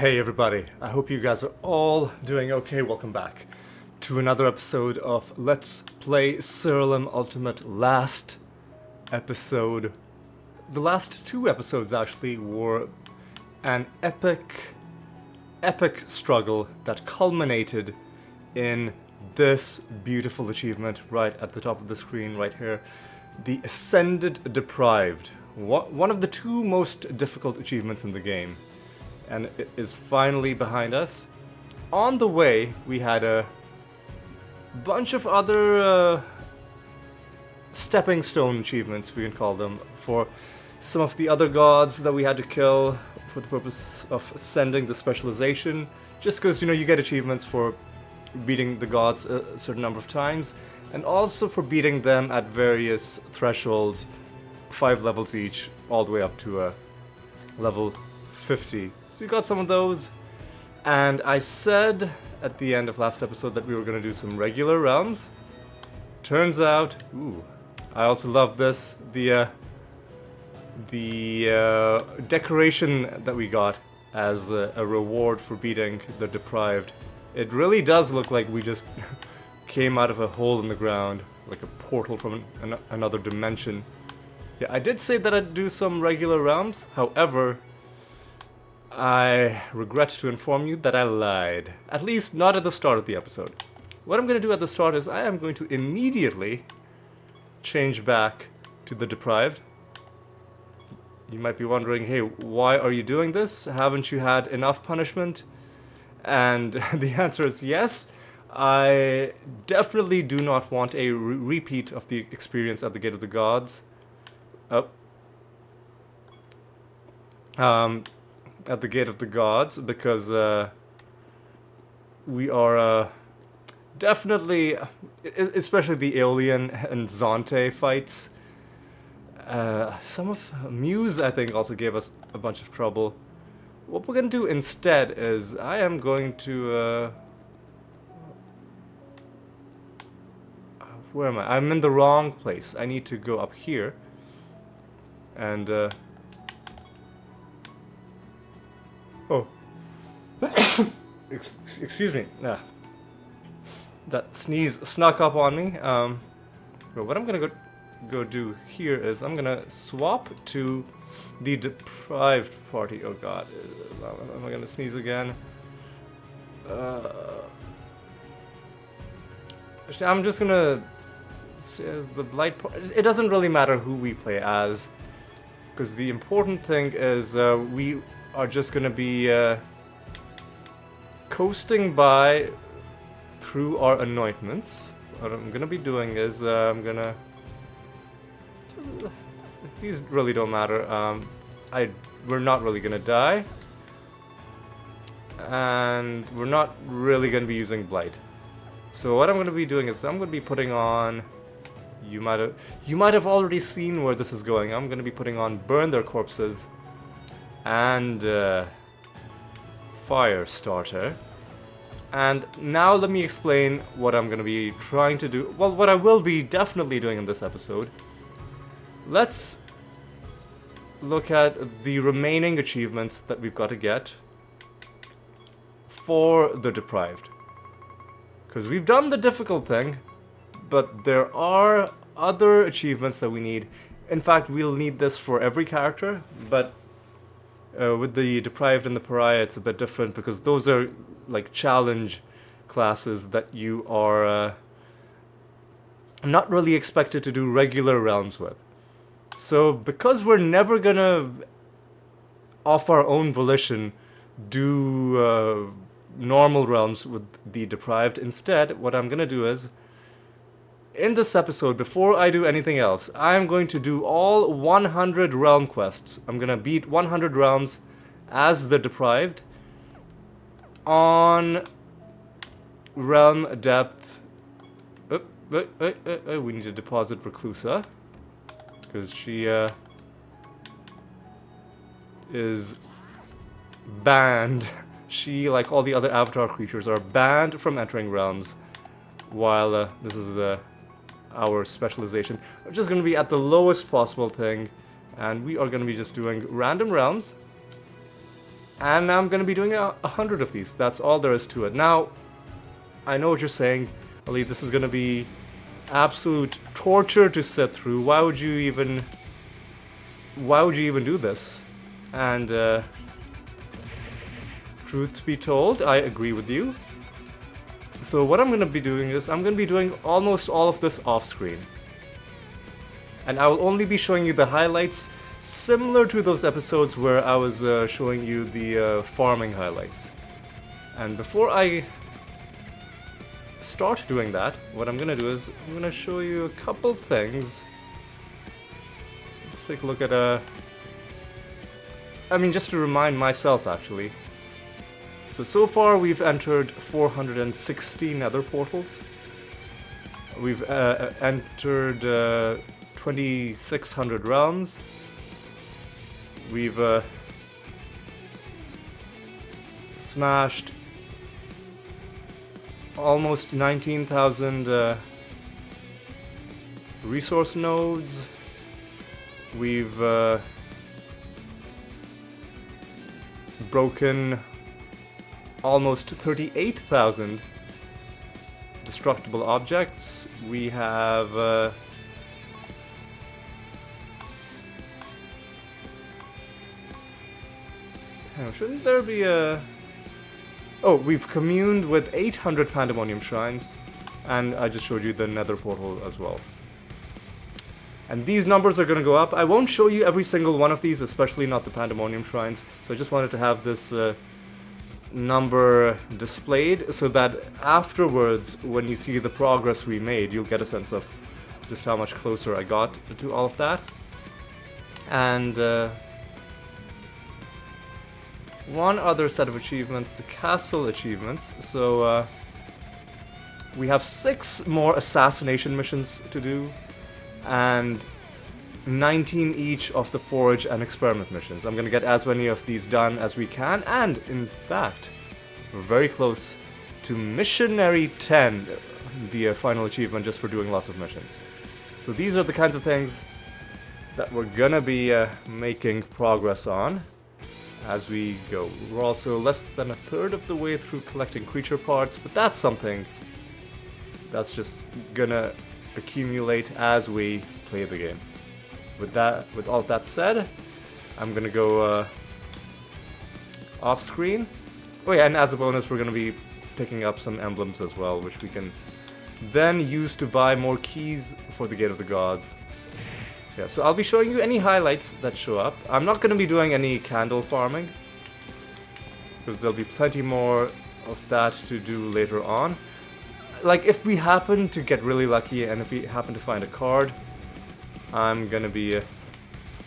Hey everybody, I hope you guys are all doing okay. Welcome back to another episode of Let's Play Siralim Ultimate. Last episode, the last two episodes actually were an epic struggle that culminated in this beautiful achievement right at the top of the screen right here. The Ascended Deprived, one of the two most difficult achievements in the game. And it is finally behind us. On the way, we had a bunch of other stepping stone achievements, we can call them, for some of the other gods that we had to kill for the purpose of ascending the specialization. Just because, you get achievements for beating the gods a certain number of times, and also for beating them at various thresholds, 5 levels each, all the way up to level 50. So we got some of those, and I said at the end of last episode that we were going to do some regular realms. Turns out, I also love this, the decoration that we got as a reward for beating the Deprived. It really does look like we just came out of a hole in the ground, like a portal from another dimension. Yeah, I did say that I'd do some regular realms, however, I regret to inform you that I lied. At least not at the start of the episode. What I'm going to do at the start is I am going to immediately change back to the Deprived. You might be wondering, hey, why are you doing this? Haven't you had enough punishment? And the answer is yes. I definitely do not want a repeat of the experience at the Gate of the Gods. At the Gate of the Gods, because we are definitely, especially the Alien and Zonte fights. Some of Muse, I think, also gave us a bunch of trouble. What we're going to do instead is I am going to... where am I? I'm in the wrong place. I need to go up here. And... oh. Excuse me. That sneeze snuck up on me. But what I'm gonna go do here is I'm gonna swap to the Deprived party. Oh god. Am I gonna sneeze again? I'm just gonna stay as the Blight party. It doesn't really matter who we play as, because the important thing is we are just gonna be coasting by through our anointments. What I'm gonna be doing is I'm gonna... these really don't matter. We're not really gonna die, and we're not really gonna be using Blight. So what I'm gonna be doing is I'm gonna be putting on... You might have already seen where this is going. I'm gonna be putting on Burn Their Corpses and Fire Starter. And now let me explain what I'm going to be trying to do. Well, what I will be definitely doing in this episode. Let's look at the remaining achievements that we've got to get for the Deprived. Because we've done the difficult thing, but there are other achievements that we need. In fact, we'll need this for every character, but with the Deprived and the Pariah, it's a bit different because those are like challenge classes that you are not really expected to do regular realms with. So because we're never gonna, off our own volition, do normal realms with the Deprived, instead what I'm gonna do is, in this episode, before I do anything else, I'm going to do all 100 realm quests. I'm going to beat 100 realms as the Deprived on realm depth. We need to deposit Reclusa, because she is banned. She, like all the other Avatar creatures, are banned from entering realms, while this is our specialization. We're just going to be at the lowest possible thing, and we are going to be just doing random realms. And I'm gonna be doing 100 of these. That's all there is to it. Now, I know what you're saying, Ali, this is gonna be absolute torture to sit through. Why would you even do this? And truth be told, I agree with you. So what I'm gonna be doing is I'm gonna be doing almost all of this off screen. And I will only be showing you the highlights, similar to those episodes where I was showing you the farming highlights. And before I start doing that, what I'm gonna do is I'm gonna show you a couple things. Let's take a look at I mean, just to remind myself, actually. So far we've entered 460 nether portals. We've entered 2,600 realms. We've smashed almost 19,000 resource nodes. We've broken almost 38,000 destructible objects. We have shouldn't there be a... Oh, we've communed with 800 Pandemonium Shrines, and I just showed you the Nether Portal as well. And these numbers are going to go up. I won't show you every single one of these, especially not the Pandemonium Shrines, so I just wanted to have this number displayed, so that afterwards, when you see the progress we made, you'll get a sense of just how much closer I got to all of that. And one other set of achievements, the castle achievements. So we have 6 more assassination missions to do, and 19 each of the forage and experiment missions. I'm gonna get as many of these done as we can, and in fact, we're very close to Missionary 10, the final achievement just for doing lots of missions. So these are the kinds of things that we're gonna be making progress on as we go. We're also less than a third of the way through collecting creature parts, but that's something that's just gonna accumulate as we play the game. With all of that said, I'm gonna go off screen. Oh yeah, and as a bonus, we're gonna be picking up some emblems as well, which we can then use to buy more keys for the Gate of the Gods. Yeah, so I'll be showing you any highlights that show up. I'm not gonna be doing any candle farming, because there'll be plenty more of that to do later on. Like, if we happen to get really lucky and if we happen to find a card, I'm gonna be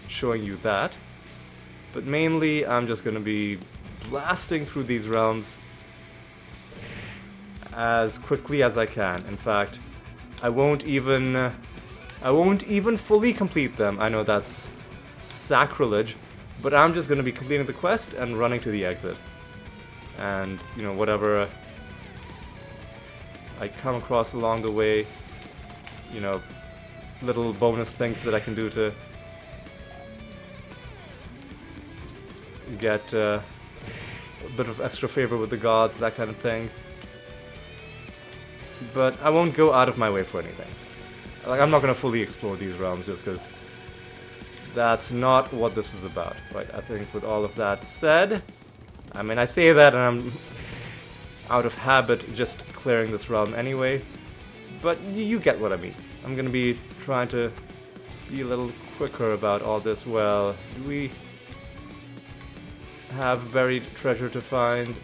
showing you that. But mainly, I'm just gonna be blasting through these realms as quickly as I can. In fact, I won't even fully complete them. I know that's sacrilege, but I'm just gonna be completing the quest and running to the exit. And, you know, whatever I come across along the way, you know, little bonus things that I can do to get a bit of extra favor with the gods, that kind of thing. But I won't go out of my way for anything. Like, I'm not gonna fully explore these realms just because that's not what this is about, right? I think with all of that said, I mean, I say that and I'm out of habit just clearing this realm anyway, but you get what I mean. I'm gonna be trying to be a little quicker about all this. Well, do we have buried treasure to find?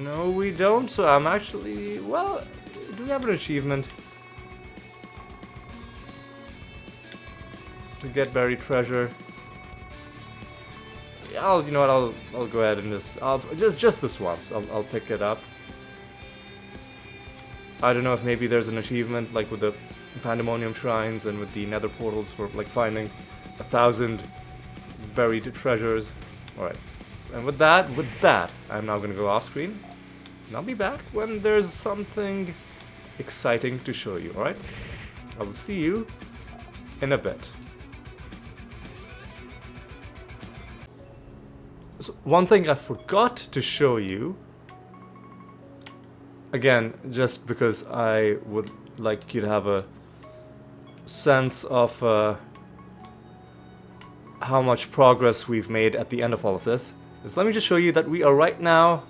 No, we don't, so I'm actually... Well, do we have an achievement to get buried treasure? Yeah, you know what, I'll go ahead and just this once, I'll pick it up. I don't know if maybe there's an achievement like with the Pandemonium Shrines and with the Nether Portals for like finding 1,000 buried treasures. Alright, and with that, I'm now gonna go off screen, and I'll be back when there's something exciting to show you, alright? I will see you in a bit. So one thing I forgot to show you, again, just because I would like you to have a sense of how much progress we've made at the end of all of this, is let me just show you that we are right now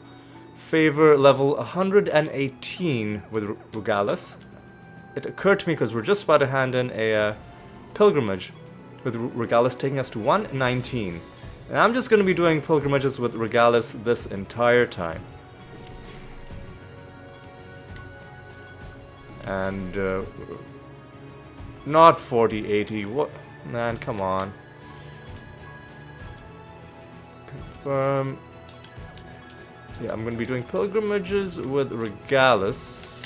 favor level 118 with Regalis. It occurred to me because we're just about to hand in a pilgrimage with Regalis, taking us to 119. And I'm just going to be doing pilgrimages with Regalis this entire time. And not 4080. What? Man, come on. Confirm. Yeah, I'm going to be doing pilgrimages with Regalis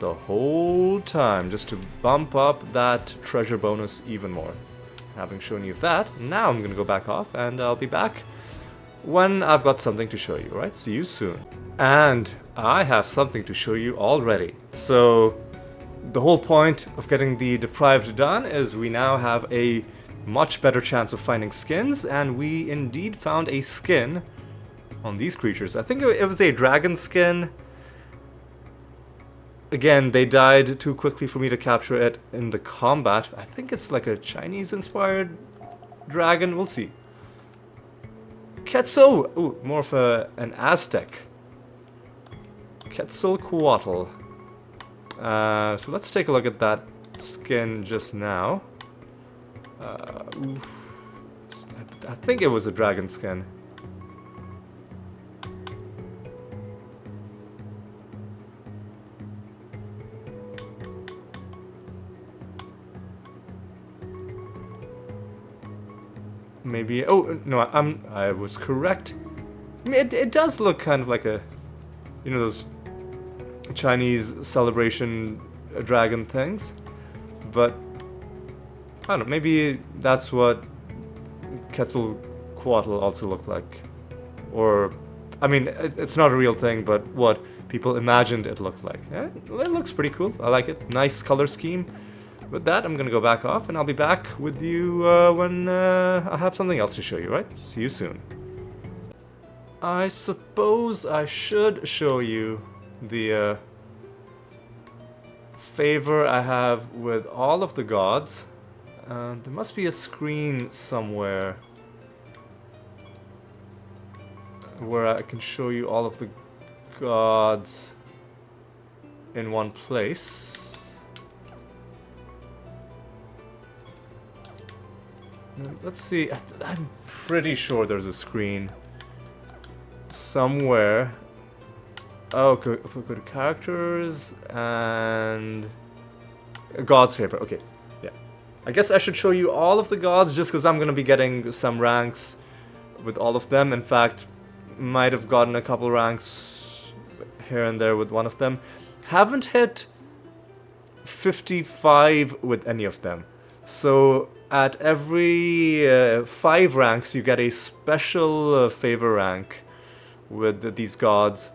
the whole time, just to bump up that treasure bonus even more. Having shown you that, now I'm going to go back off, and I'll be back when I've got something to show you, right? See you soon. And I have something to show you already. So, the whole point of getting the Deprived done is we now have a much better chance of finding skins, and we indeed found a skin on these creatures. I think it was a dragon skin. Again, they died too quickly for me to capture it in the combat. I think it's like a Chinese-inspired dragon. We'll see. Quetzal! Ooh, more of an Aztec. Quetzalcoatl. So let's take a look at that skin just now. I think it was a dragon skin. Maybe. Oh no, I was correct. I mean, it does look kind of like a, you know, those Chinese celebration dragon things, but I don't know. Maybe that's what Quetzalcoatl also looked like, or I mean, it's not a real thing, but what people imagined it looked like. It looks pretty cool. I like it. Nice color scheme. With that, I'm gonna go back off, and I'll be back with you when I have something else to show you, right? See you soon. I suppose I should show you the favor I have with all of the gods. There must be a screen somewhere where I can show you all of the gods in one place. Let's see, I'm pretty sure there's a screen somewhere. Oh, if we go to characters and God's favor. Okay, yeah. I guess I should show you all of the gods just because I'm going to be getting some ranks with all of them. In fact, might have gotten a couple ranks here and there with one of them. Haven't hit 55 with any of them. So at every 5 ranks, you get a special favor rank with these gods,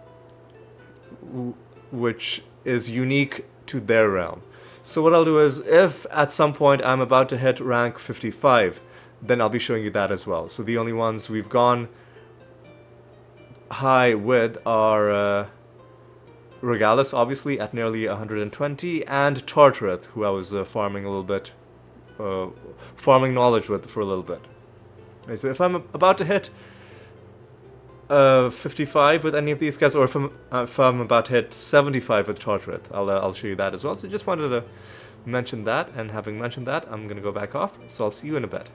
which is unique to their realm. So what I'll do is, if at some point I'm about to hit rank 55, then I'll be showing you that as well. So the only ones we've gone high with are Regalis, obviously, at nearly 120, and Tartareth, who I was farming a little bit. Farming knowledge with for a little bit. Okay, so if I'm about to hit 55 with any of these guys, or if I'm about to hit 75 with Tartareth, I'll show you that as well. So just wanted to mention that, and having mentioned that, I'm gonna go back off. So I'll see you in a bit.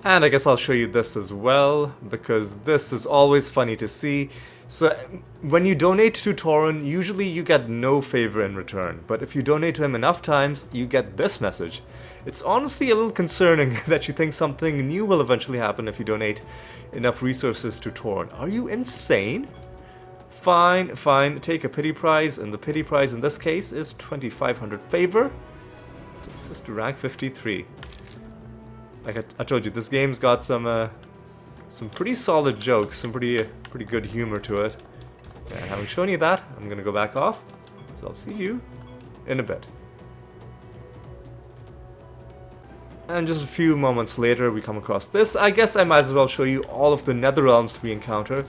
And I guess I'll show you this as well, because this is always funny to see. So when you donate to Tauren, usually you get no favor in return, but if you donate to him enough times, you get this message. It's honestly a little concerning that you think something new will eventually happen if you donate enough resources to Tauren. Are you insane? Fine, fine, take a pity prize, and the pity prize in this case is 2,500 favor. Takes us to rank 53. Like I told you, this game's got some pretty solid jokes, some pretty good humor to it. And having shown you that, I'm gonna go back off. So I'll see you in a bit. And just a few moments later, we come across this. I guess I might as well show you all of the nether realms we encounter,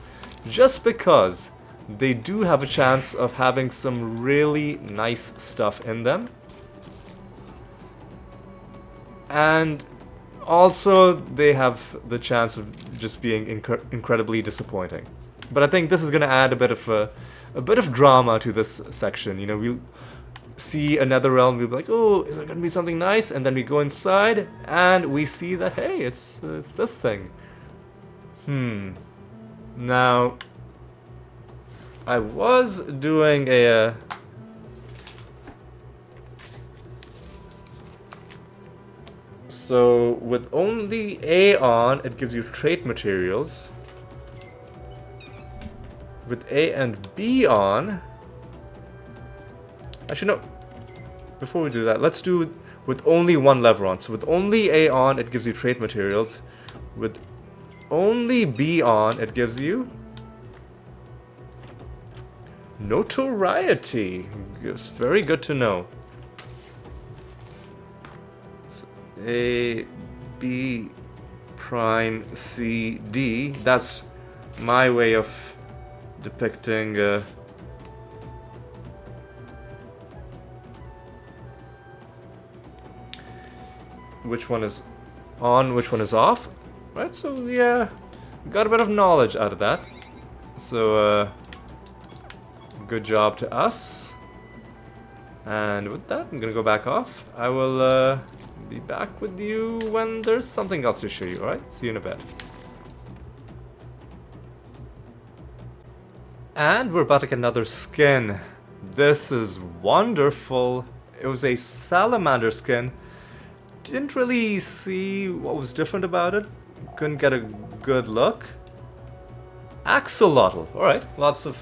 just because they do have a chance of having some really nice stuff in them. And also, they have the chance of just being incredibly disappointing. But I think this is going to add a bit of drama to this section. You know, we'll see another realm, we'll be like, oh, is there going to be something nice? And then we go inside, and we see that, hey, it's this thing. Now, I was doing a... So, with only A on, it gives you trait materials. With A and B on... Actually, no. Before we do that, let's do with only one lever on. So with only A on, it gives you trait materials. With only B on, it gives you... notoriety. It's very good to know. So A, B, prime, C, D. That's my way of depicting... which one is on, which one is off, right? So yeah, got a bit of knowledge out of that. So good job to us. And with that, I'm gonna go back off. I will be back with you when there's something else to show you, alright? See you in a bit. And we're about to get another skin. This is wonderful. It was a salamander skin. Didn't really see what was different about it. Couldn't get a good look. Axolotl. Alright, lots of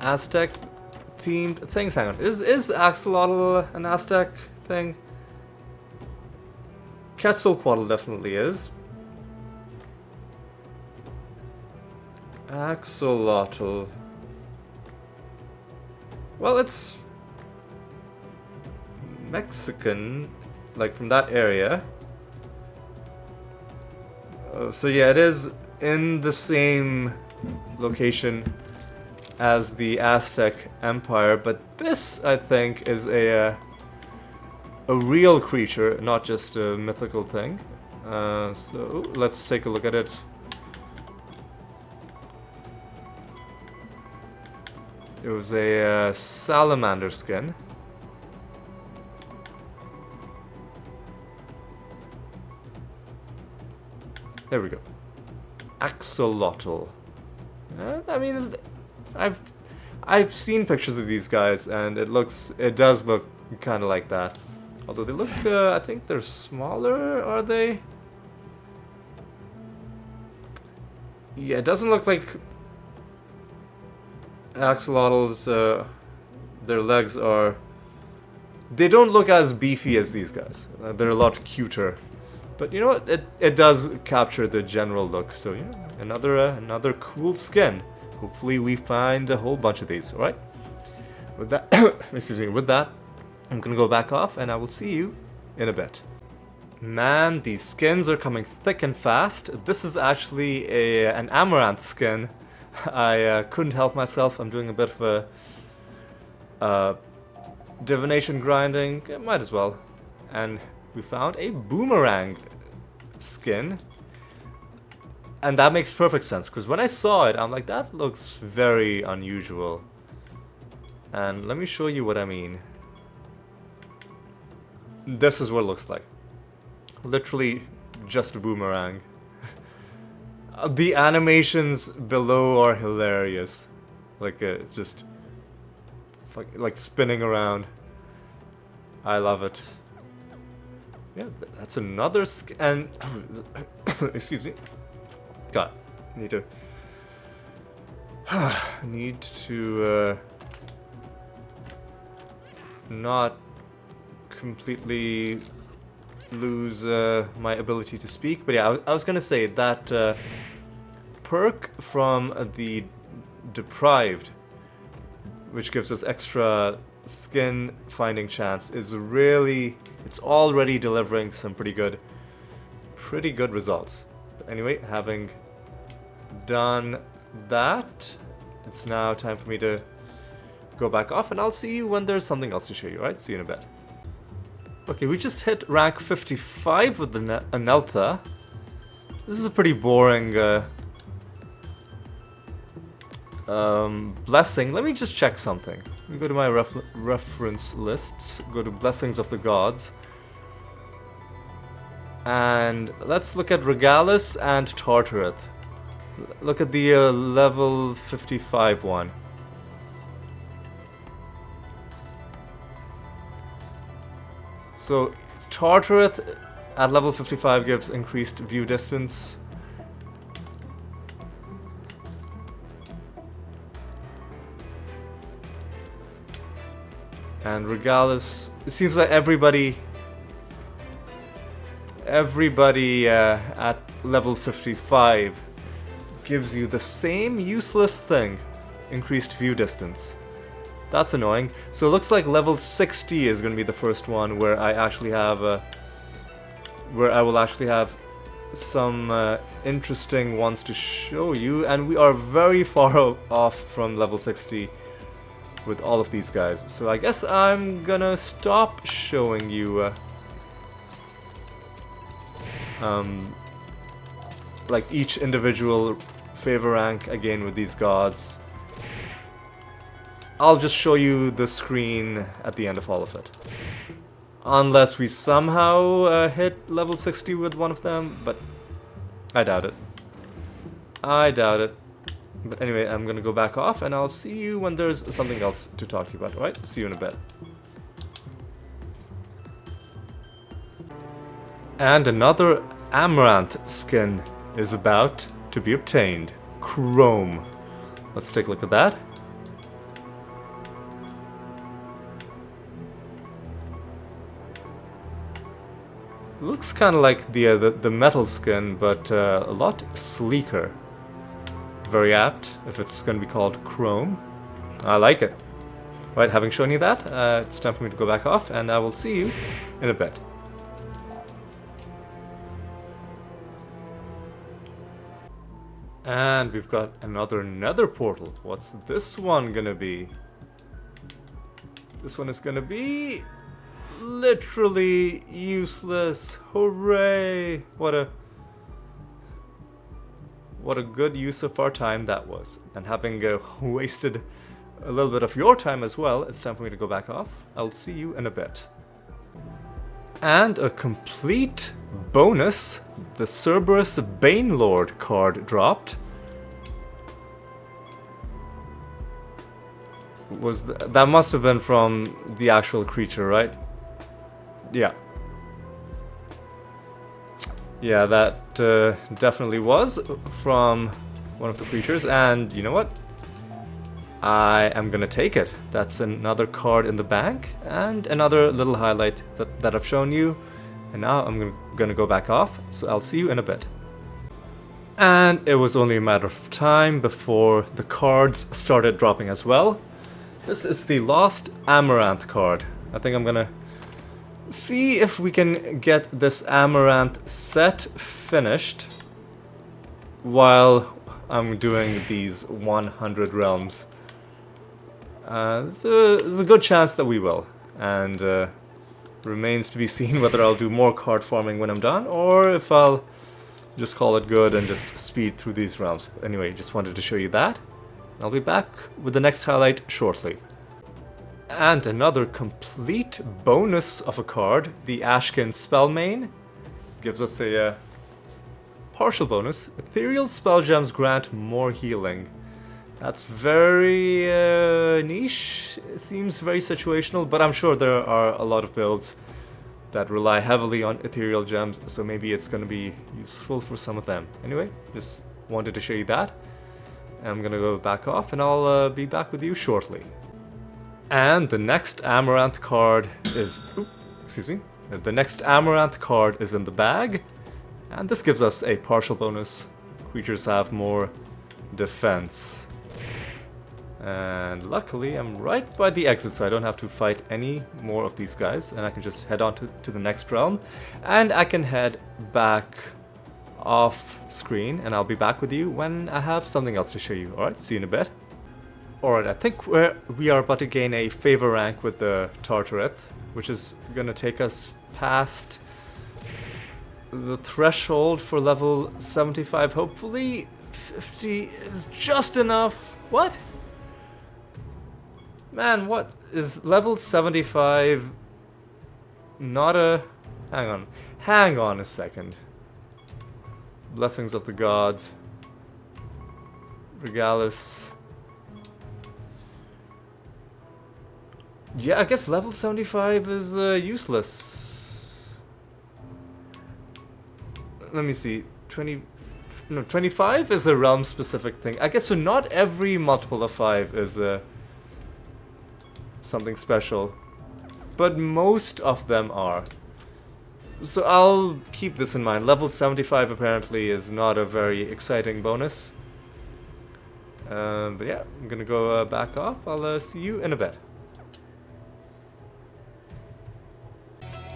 Aztec themed things. Hang on. Is Axolotl an Aztec thing? Quetzalcoatl definitely is. Axolotl. Well, it's Mexican, like from that area. So yeah, it is in the same location as the Aztec Empire, but this, I think, is a real creature, not just a mythical thing. So let's take a look at it. It was a salamander skin. There we go. Axolotl. I mean, I've seen pictures of these guys, and it does look kind of like that. Although they look, I think they're smaller, are they? Yeah, it doesn't look like axolotls. Their legs are. They don't look as beefy as these guys. They're a lot cuter. But you know what? It does capture the general look. So yeah, another cool skin. Hopefully we find a whole bunch of these. All right. With that, excuse me. With that, I'm gonna go back off, and I will see you in a bit. Man, these skins are coming thick and fast. This is actually an amaranth skin. I couldn't help myself. I'm doing a bit of a divination grinding. Might as well. And we found a boomerang skin. And that makes perfect sense, because when I saw it, I'm like, that looks very unusual. And let me show you what I mean. This is what it looks like. Literally just a boomerang. The animations below are hilarious. Like, just like spinning around. I love it. Yeah, that's another and excuse me. God, need to not completely lose my ability to speak. But yeah, I was gonna say that perk from the Deprived, which gives us extra skin finding chance is really, it's already delivering some pretty good results. But anyway, having done that, it's now time for me to go back off, and I'll see you when there's something else to show you, right? See you in a bit. Okay, we just hit rank 55 with the Aneltha. This is a pretty boring blessing. Let me just check something. Let me go to my reference lists, go to Blessings of the Gods. And let's look at Regalis and Tartareth. Look at the level 55 one. So Tartareth at level 55 gives increased view distance. And Regalis, it seems like everybody at level 55 gives you the same useless thing, increased view distance. That's annoying. So it looks like level 60 is going to be the first one where I actually have where I will actually have some interesting ones to show you, and we are very far off from level 60 with all of these guys. So I guess I'm gonna stop showing you like each individual favor rank again with these gods. I'll just show you the screen at the end of all of it. Unless we somehow hit level 60 with one of them, but I doubt it. I doubt it. But anyway, I'm gonna go back off, and I'll see you when there's something else to talk to you about, alright? See you in a bit. And another Amaranth skin is about to be obtained. Chrome. Let's take a look at that. Looks kind of like the metal skin, but a lot sleeker. Very apt if it's going to be called Chrome. I like it. Right, having shown you that, it's time for me to go back off, and I will see you in a bit. And we've got another nether portal. What's this one gonna be? This one is gonna be literally useless. Hooray! What a good use of our time that was. And having wasted a little bit of your time as well, it's time for me to go back off. I'll see you in a bit. And a complete bonus, the Cerberus Banelord card dropped. That must have been from the actual creature, right? Yeah. Yeah, that definitely was from one of the creatures, and you know what? I am gonna take it. That's another card in the bank, and another little highlight that I've shown you. And now I'm gonna go back off, so I'll see you in a bit. And it was only a matter of time before the cards started dropping as well. This is the Lost Amaranth card. I think I'm gonna see if we can get this Amaranth set finished while I'm doing these 100 realms. There's a good chance that we will, and remains to be seen whether I'll do more card farming when I'm done, or if I'll just call it good and just speed through these realms. Anyway, just wanted to show you that. I'll be back with the next highlight shortly. And another complete bonus of a card, the Ashkin Spellmain, gives us a partial bonus. Ethereal spell gems grant more healing. That's very niche. It seems very situational, but I'm sure there are a lot of builds that rely heavily on ethereal gems, so maybe it's going to be useful for some of them. Anyway, just wanted to show you that. I'm going to go back off, and I'll be back with you shortly. And the next Amaranth card is... excuse me. The next Amaranth card is in the bag, and this gives us a partial bonus. Creatures have more defense. And luckily I'm right by the exit, so I don't have to fight any more of these guys, and I can just head on to the next realm, and I can head back off screen, and I'll be back with you when I have something else to show you. Alright, see you in a bit. Alright, I think we are about to gain a favor rank with the Tartareth, which is gonna take us past the threshold for level 75, hopefully. 50 is just enough. What? Man, what is level 75 not a... Hang on a second. Blessings of the gods. Regalis. Yeah, I guess level 75 is useless. Let me see. 25 is a realm specific thing. I guess so not every multiple of 5 is something special, but most of them are. So I'll keep this in mind. Level 75 apparently is not a very exciting bonus. But yeah, I'm gonna go back off. I'll see you in a bit.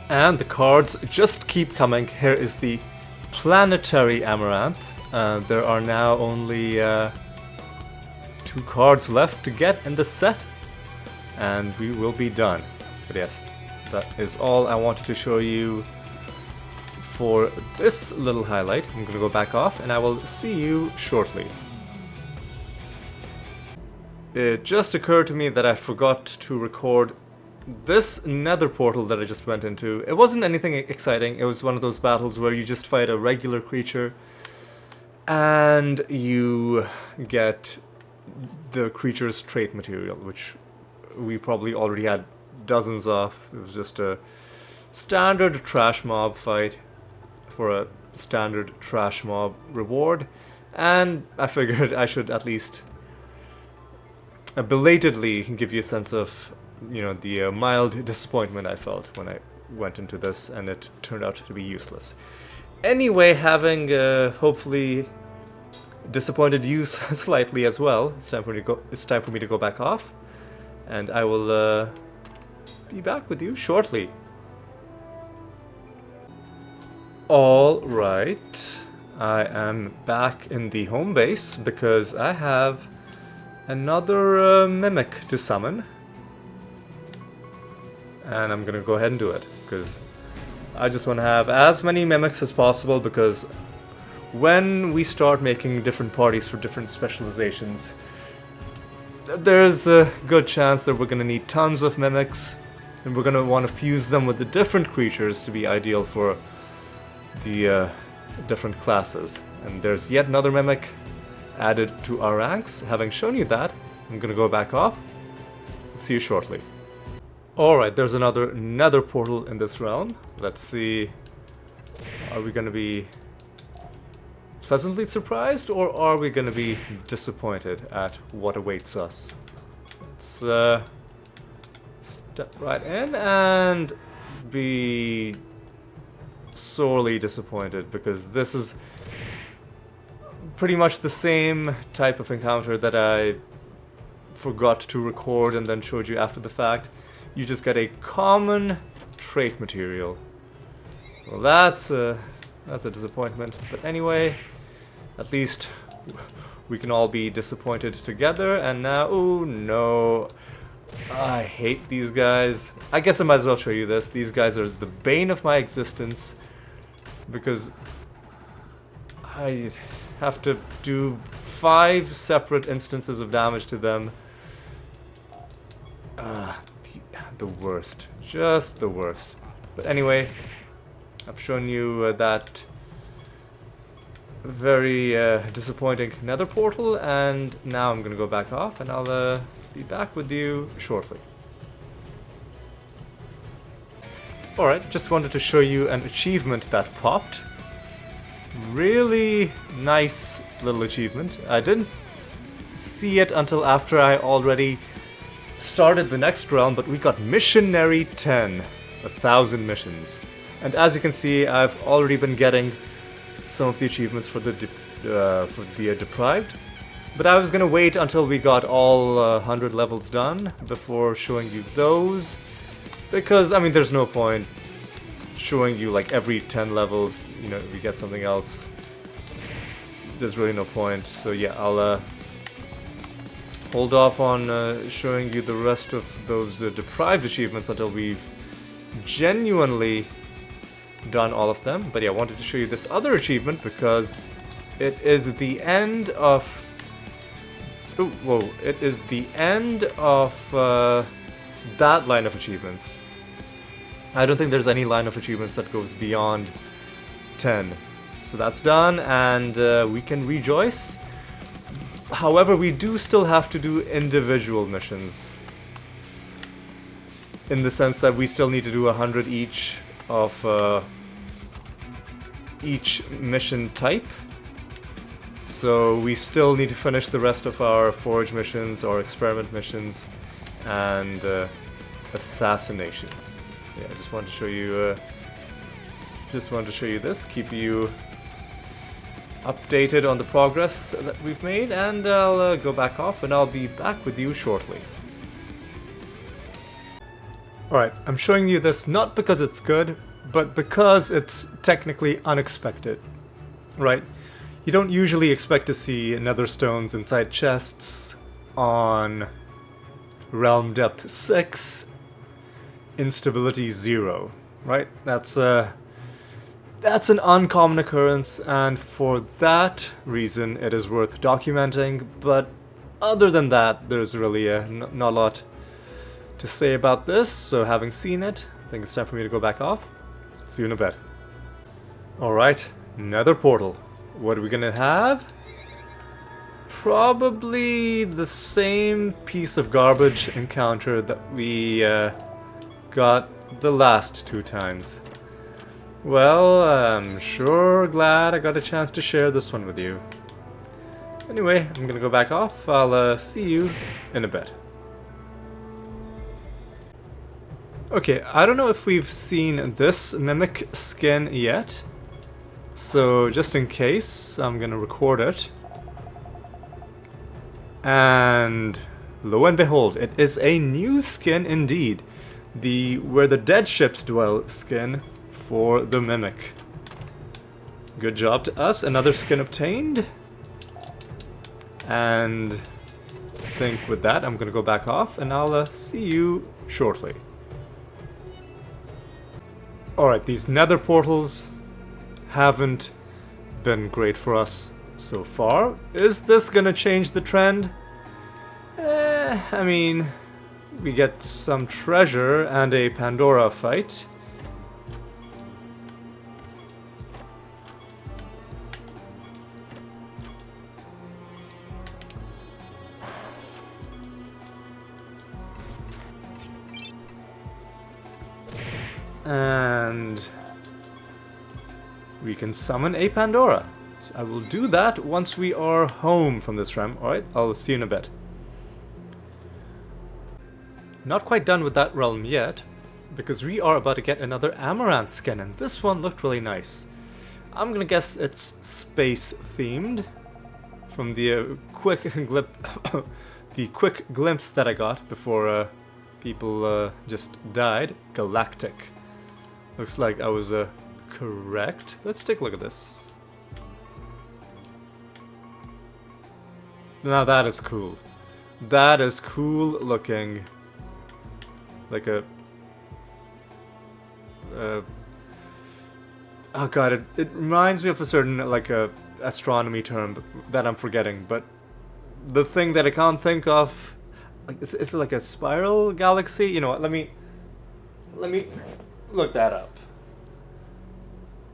And the cards just keep coming. Here is the Planetary Amaranth. There are now only 2 cards left to get in the set, and we will be done. But yes, that is all I wanted to show you for this little highlight. I'm gonna go back off, and I will see you shortly. It just occurred to me that I forgot to record this nether portal that I just went into. It wasn't anything exciting. It was one of those battles where you just fight a regular creature and you get the creature's trait material, which we probably already had dozens of. It was just a standard trash mob fight for a standard trash mob reward, and I figured I should at least belatedly give you a sense of, you know, the mild disappointment I felt when I went into this and it turned out to be useless. Anyway, having hopefully disappointed you slightly as well, it's time for me to go back off, and I will be back with you shortly. Alright, I am back in the home base because I have another mimic to summon. And I'm gonna go ahead and do it, because I just want to have as many mimics as possible, because when we start making different parties for different specializations, there's a good chance that we're gonna need tons of mimics, and we're gonna want to fuse them with the different creatures to be ideal for the different classes. And there's yet another mimic added to our ranks. Having shown you that, I'm gonna go back off. See you shortly. Alright, there's another nether portal in this realm. Let's see, are we gonna be pleasantly surprised, or are we gonna be disappointed at what awaits us? Let's step right in and be sorely disappointed, because this is pretty much the same type of encounter that I forgot to record and then showed you after the fact. You just get a common trait material. Well, that's a disappointment. But anyway, at least we can all be disappointed together. And now, oh no, I hate these guys. I guess I might as well show you this. These guys are the bane of my existence, because I have to do 5 separate instances of damage to them. The worst. Just the worst. But anyway, I've shown you that very disappointing nether portal, and now I'm gonna go back off, and I'll be back with you shortly. Alright, just wanted to show you an achievement that popped. Really nice little achievement. I didn't see it until after I already started the next realm, but we got Missionary 10, 1,000 missions. And as you can see, I've already been getting some of the achievements for the Deprived. But I was gonna wait until we got all 100 levels done before showing you those. Because, I mean, there's no point showing you like every 10 levels, you know, we get something else. There's really no point. So yeah, I'll hold off on showing you the rest of those Deprived achievements until we've genuinely done all of them. But yeah, I wanted to show you this other achievement because it is the end of... Oh, whoa, it is the end of that line of achievements. I don't think there's any line of achievements that goes beyond 10. So that's done, and we can rejoice. However, we do still have to do individual missions. In the sense that we still need to do 100 each of each mission type. So we still need to finish the rest of our forage missions, or experiment missions, and assassinations. Yeah, I just wanted to show you. Just wanted to show you this. Keep you updated on the progress that we've made, and I'll go back off, and I'll be back with you shortly. Alright, I'm showing you this not because it's good, but because it's technically unexpected. Right? You don't usually expect to see nether stones inside chests on Realm Depth 6, Instability 0. Right? That's an uncommon occurrence, and for that reason it is worth documenting, but other than that, there's really not a lot to say about this, so having seen it, I think it's time for me to go back off. See you in a bit. Alright, Nether Portal. What are we gonna have? Probably the same piece of garbage encounter that we got the last 2 times. Well, I'm sure glad I got a chance to share this one with you. Anyway, I'm gonna go back off. I'll see you in a bit. Okay, I don't know if we've seen this Mimic skin yet. So, just in case, I'm gonna record it. And lo and behold, it is a new skin indeed. The Where the Dead Ships Dwell skin for the Mimic. Good job to us. Another skin obtained. And I think with that, I'm gonna go back off, and I'll see you shortly. Alright, these nether portals haven't been great for us so far. Is this gonna change the trend? I mean, we get some treasure and a Pandora fight. And we can summon a Pandora. So I will do that once we are home from this realm. Alright, I'll see you in a bit. Not quite done with that realm yet, because we are about to get another Amaranth skin, and this one looked really nice. I'm gonna guess it's space themed from the quick glimpse that I got before people just died. Galactic. Looks like I was correct. Let's take a look at this. Now that is cool. That is cool looking. Like a... oh god, it reminds me of a certain, like a astronomy term that I'm forgetting, but the thing that I can't think of, like, it's like a spiral galaxy? You know what, let me look that up.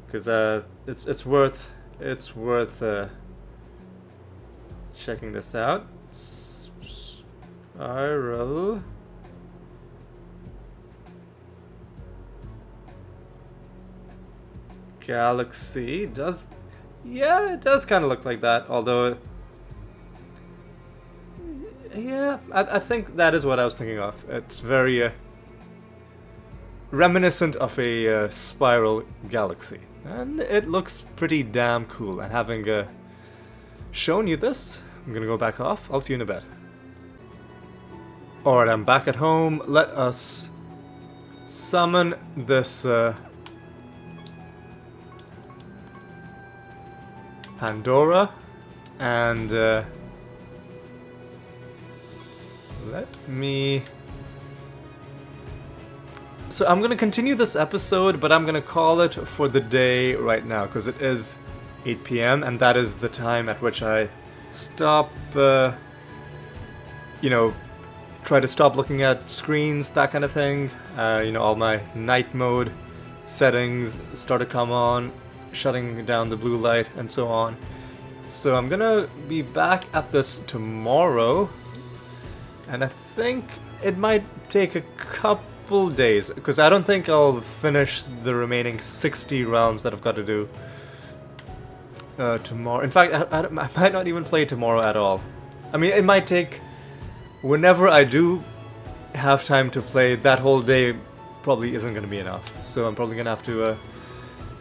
Because it's worth checking this out. Spiral galaxy. Yeah, it does kind of look like that, although yeah, I think that is what I was thinking of. It's very reminiscent of a spiral galaxy, and it looks pretty damn cool. And having shown you this, I'm gonna go back off. I'll see you in a bit. Alright, I'm back at home. Let us summon this Pandora, and let me... So I'm gonna continue this episode, but I'm gonna call it for the day right now, because it is 8 p.m. and that is the time at which I stop, try to stop looking at screens, that kind of thing. All my night mode settings start to come on, shutting down the blue light and so on. So I'm gonna be back at this tomorrow, and I think it might take a couple days, because I don't think I'll finish the remaining 60 realms that I've got to do tomorrow. In fact, I might not even play tomorrow at all. I mean, it might take... Whenever I do have time to play, that whole day probably isn't going to be enough. So I'm probably going to have to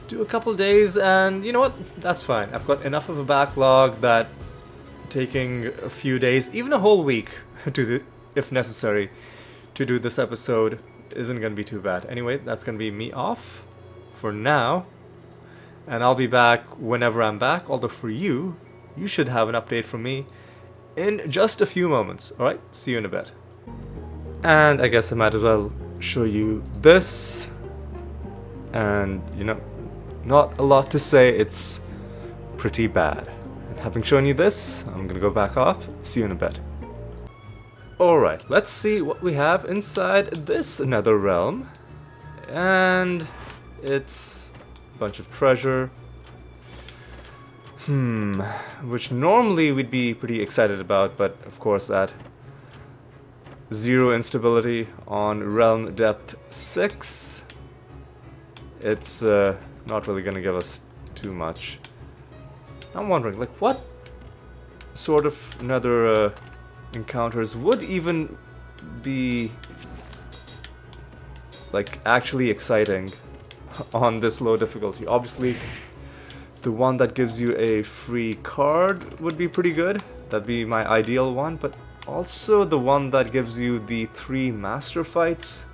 do a couple days, and you know what? That's fine. I've got enough of a backlog that taking a few days, even a whole week, if necessary, to do this episode isn't going to be too bad. Anyway, that's going to be me off for now, and I'll be back whenever I'm back, although for you should have an update from me in just a few moments. Alright, see you in a bit. And I guess I might as well show you this, and not a lot to say, it's pretty bad. And having shown you this, I'm gonna go back off, see you in a bit. Alright, let's see what we have inside this nether realm. And it's a bunch of treasure. Which normally we'd be pretty excited about, but of course at 0 instability on realm depth 6, it's not really gonna give us too much. I'm wondering, like, what sort of nether encounters would even be like actually exciting on this low difficulty. Obviously the one that gives you a free card would be pretty good. That'd be my ideal one, but also the one that gives you the 3 master fights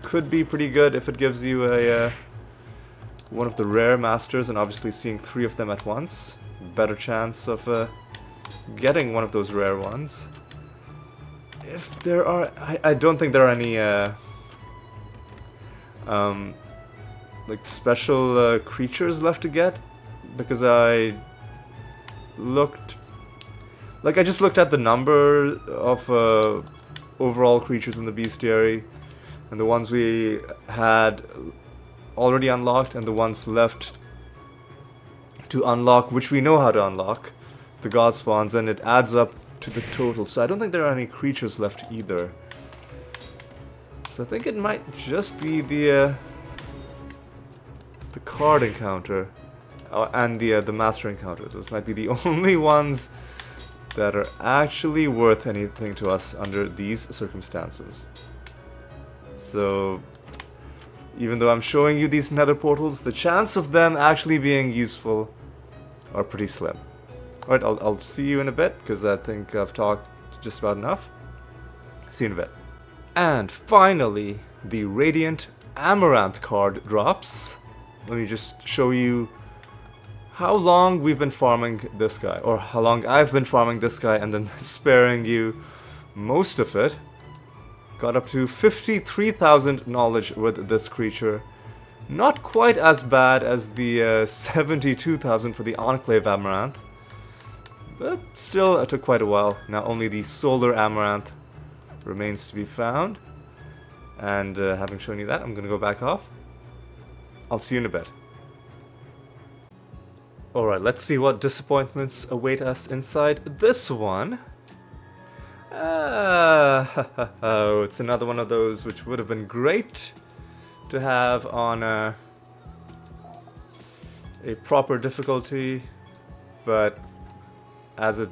could be pretty good if it gives you a one of the rare masters, and obviously seeing 3 of them at once, better chance of getting one of those rare ones. If there are, I don't think there are any like special creatures left to get, because I just looked at the number of overall creatures in the bestiary, and the ones we had already unlocked and the ones left to unlock, which we know how to unlock, the god spawns, and it adds up to the total. So I don't think there are any creatures left either. So I think it might just be the card encounter and the master encounter. Those might be the only ones that are actually worth anything to us under these circumstances. So even though I'm showing you these nether portals, the chance of them actually being useful are pretty slim. Alright, I'll see you in a bit, because I think I've talked just about enough. See you in a bit. And finally, the Radiant Amaranth card drops. Let me just show you how long we've been farming this guy, or how long I've been farming this guy, and then sparing you most of it. Got up to 53,000 knowledge with this creature. Not quite as bad as the 72,000 for the Enclave Amaranth, but still it took quite a while. Now only the Solar Amaranth remains to be found. And having shown you that, I'm going to go back off. I'll see you in a bit. Alright, let's see what disappointments await us inside this one. Oh, it's another one of those which would have been great to have on a proper difficulty, but as it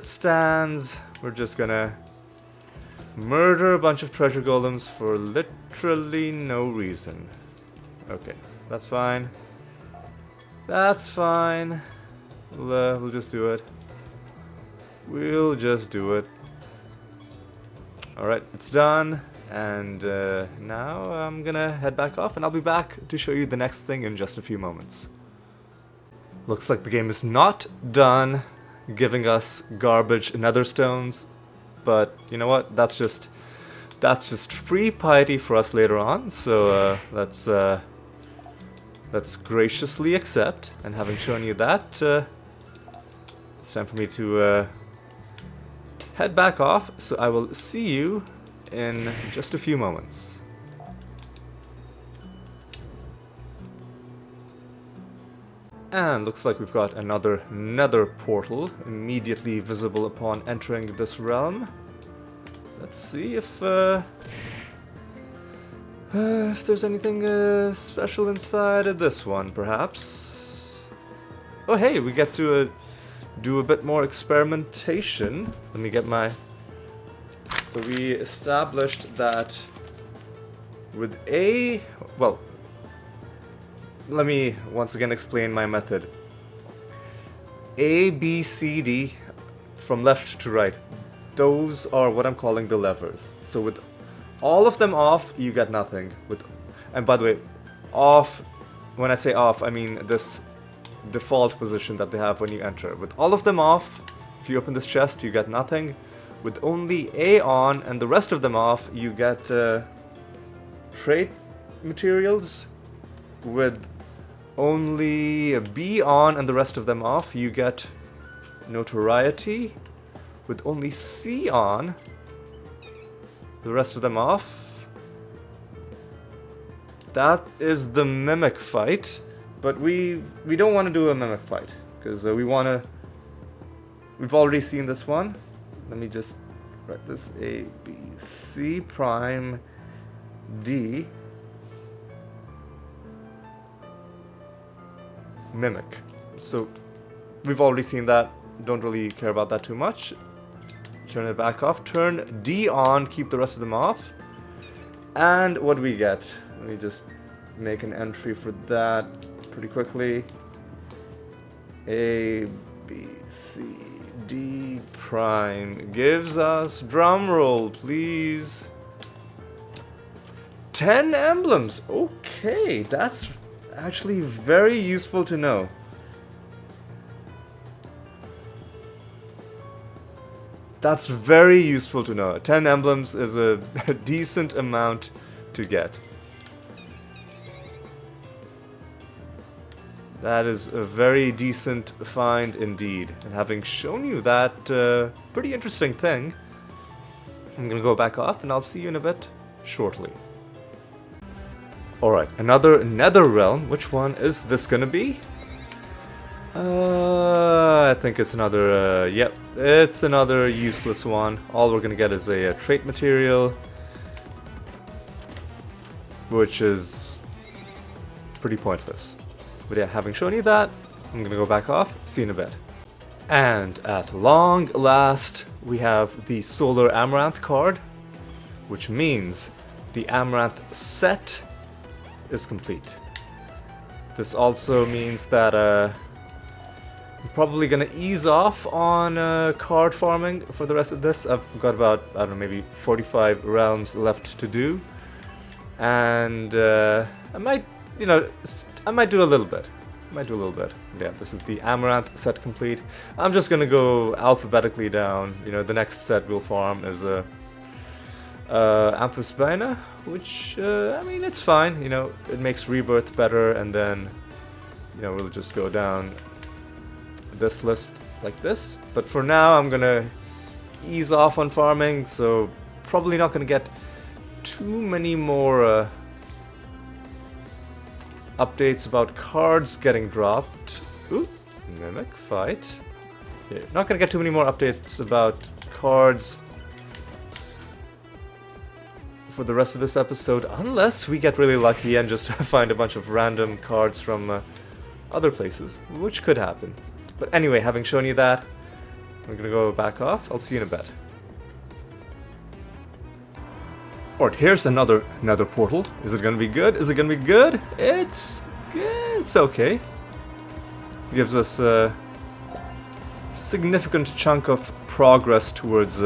stands, we're just gonna murder a bunch of treasure golems for literally no reason. Okay, that's fine. That's fine. We'll just do it. We'll just do it. Alright, it's done. And now I'm gonna head back off, and I'll be back to show you the next thing in just a few moments. Looks like the game is not done giving us garbage nether stones, but you know what? That's just free piety for us later on. So let's graciously accept. And having shown you that, it's time for me to head back off. So I will see you in just a few moments. And looks like we've got another nether portal immediately visible upon entering this realm. Let's see if there's anything special inside of this one, perhaps. Oh hey, we get to do a bit more experimentation. Let me get my... So we established that with a... Well, let me once again explain my method. A, B, C, D, from left to right. Those are what I'm calling the levers. So with all of them off, you get nothing. And by the way, off, when I say off, I mean this default position that they have when you enter. With all of them off, if you open this chest, you get nothing. With only A on and the rest of them off, you get trait materials. With only B on and the rest of them off, you get notoriety. With only C on, the rest of them off, that is the mimic fight. But we don't want to do a mimic fight because we've already seen this one. Let me just write this: A, B, C prime, D, mimic. So we've already seen that. Don't really care about that too much. Turn it back off. Turn D on. Keep the rest of them off. And what do we get? Let me just make an entry for that pretty quickly. A, B, C, D prime gives us, drum roll please, 10 emblems. Okay, that's actually very useful to know. That's very useful to know. 10 emblems is a decent amount to get. That is a very decent find indeed. And having shown you that pretty interesting thing, I'm gonna go back off and I'll see you in a bit shortly. Alright, another nether realm. Which one is this gonna be? I think it's another, yep, it's another useless one. All we're gonna get is a trait material, which is pretty pointless. But yeah, having shown you that, I'm gonna go back off, see you in a bit. And at long last, we have the Solar Amaranth card, which means the Amaranth set is complete. This also means that I'm probably gonna ease off on card farming for the rest of this. I've got about, I don't know, maybe 45 realms left to do. And I might, you know, I might do a little bit. Yeah, this is the Amaranth set complete. I'm just gonna go alphabetically down. You know, the next set we'll farm is Amphisbaena, which, I mean, it's fine. You know, it makes rebirth better, and then, you know, we'll just go down this list like this. But for now, I'm gonna ease off on farming, so probably not gonna get too many more updates about cards getting dropped. Ooh, mimic fight. Yeah, not gonna get too many more updates about cards for the rest of this episode, unless we get really lucky and just find a bunch of random cards from other places, which could happen. But anyway, having shown you that, I'm gonna go back off. I'll see you in a bit. Alright, here's another nether portal. Is it gonna be good? Is it gonna be good? It's okay. Gives us significant chunk of progress towards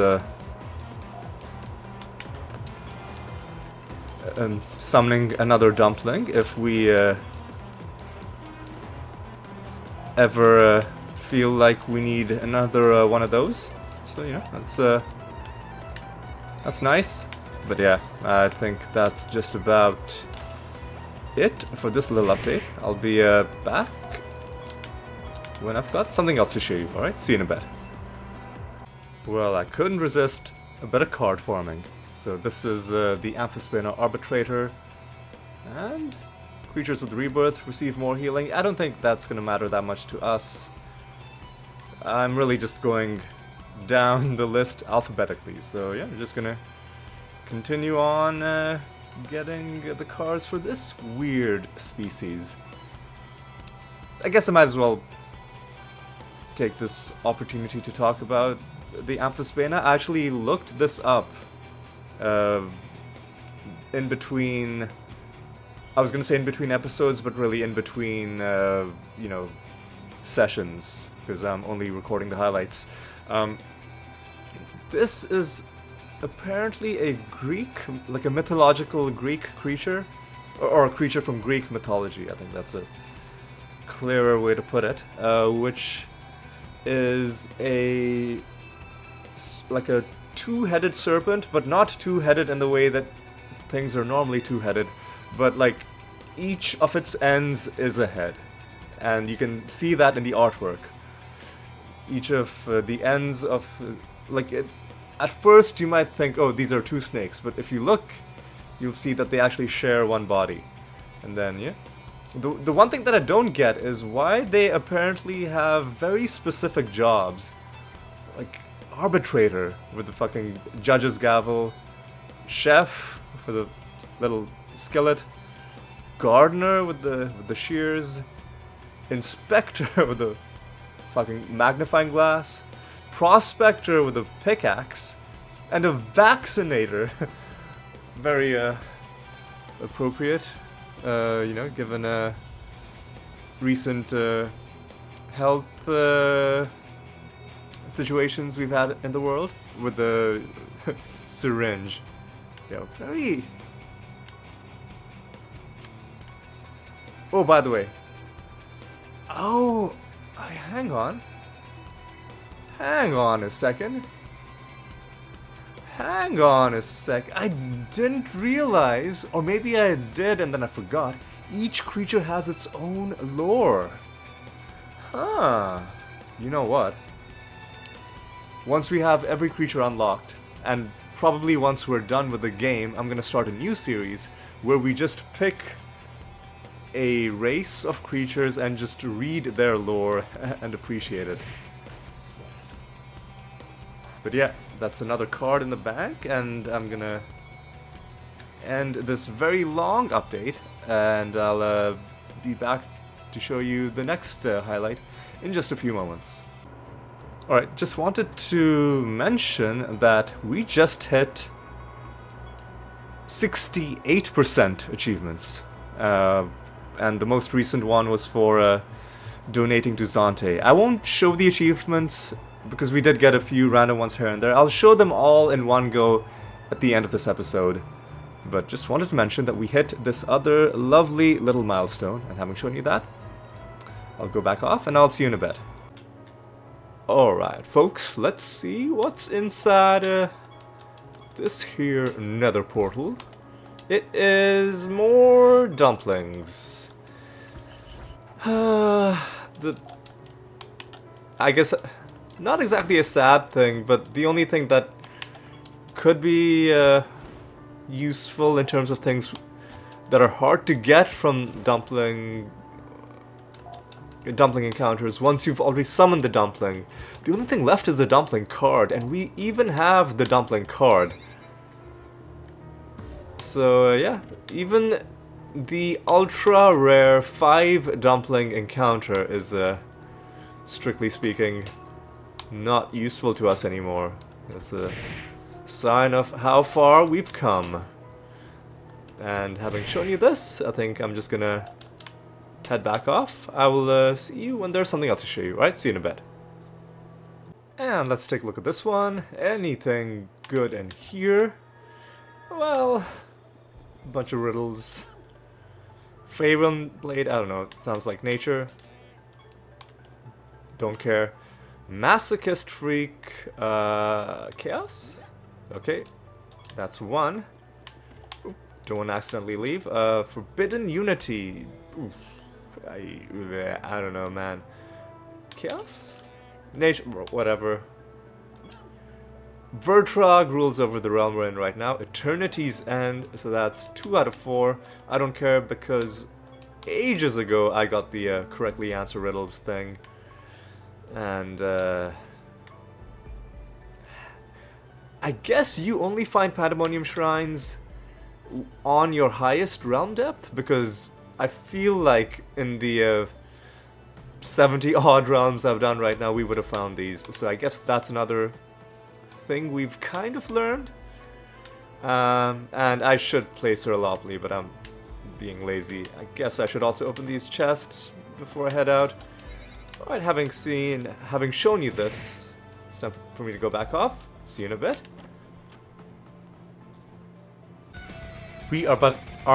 summoning another dumpling if we ever feel like we need another one of those. So yeah, that's nice. But yeah, I think that's just about it for this little update. I'll be back when I've got something else to show you. Alright, see you in a bit. Well, I couldn't resist a bit of card farming. So this is the Amphispina Arbitrator, and creatures with rebirth receive more healing. I don't think that's going to matter that much to us. I'm really just going down the list alphabetically, so yeah, I'm just going to continue on getting the cards for this weird species. I guess I might as well take this opportunity to talk about the Amphispina. I actually looked this up in between, I was gonna say in between episodes, but really in between, you know, sessions, because I'm only recording the highlights. This is apparently a Greek, like a mythological Greek creature, or a creature from Greek mythology. I think that's a clearer way to put it, which is like a two-headed serpent, but not two-headed in the way that things are normally two-headed, but like each of its ends is a head, and you can see that in the artwork. Each of the ends of, like, at first you might think, oh, these are two snakes, but if you look, you'll see that they actually share one body. And then, yeah. The one thing that I don't get is why they apparently have very specific jobs. Like, arbitrator with the fucking judge's gavel, chef with a little skillet, gardener with the shears, inspector with a fucking magnifying glass, prospector with a pickaxe, and a vaccinator. Very appropriate, you know, given recent health situations we've had in the world with the syringe. Yeah, very. Oh, by the way. Oh, hang on. Hang on a second. Hang on a sec. I didn't realize, or maybe I did and then I forgot, each creature has its own lore. Huh. You know what? Once we have every creature unlocked, and probably once we're done with the game, I'm gonna start a new series where we just pick a race of creatures and just read their lore and appreciate it. But yeah, that's another card in the bank, and I'm gonna end this very long update, and I'll be back to show you the next highlight in just a few moments. Alright, just wanted to mention that we just hit 68% achievements, and the most recent one was for donating to Zante. I won't show the achievements because we did get a few random ones here and there. I'll show them all in one go at the end of this episode. But just wanted to mention that we hit this other lovely little milestone, and having shown you that, I'll go back off and I'll see you in a bit. Alright, folks, let's see what's inside this here nether portal. It is more dumplings. I guess not exactly a sad thing, but the only thing that could be useful in terms of things that are hard to get from dumpling encounters once you've already summoned the dumpling. The only thing left is the dumpling card, and we even have the dumpling card. So yeah, even the ultra rare 5 dumpling encounter is strictly speaking not useful to us anymore. It's a sign of how far we've come. And having shown you this, I think I'm just gonna head back off. I will see you when there's something else to show you, right? See you in a bit. And let's take a look at this one. Anything good in here? Well, a bunch of riddles. Faerun Blade, I don't know, it sounds like nature. Don't care. Masochist Freak, Chaos? Okay, that's one. Oop, don't want to accidentally leave. Forbidden Unity. Oof. I don't know, man. Chaos? Nature, whatever. Vertrog rules over the realm we're in right now. Eternity's End, so that's 2 out of 4. I don't care because ages ago I got the correctly answer riddles thing. And I guess you only find Pandemonium Shrines on your highest realm depth, because I feel like in the 70 odd realms I've done right now we would have found these. So I guess that's another thing we've kind of learned. And I should play Siralim, but I'm being lazy. I guess I should also open these chests before I head out. Alright, having shown you this, it's time for me to go back off. See you in a bit. We are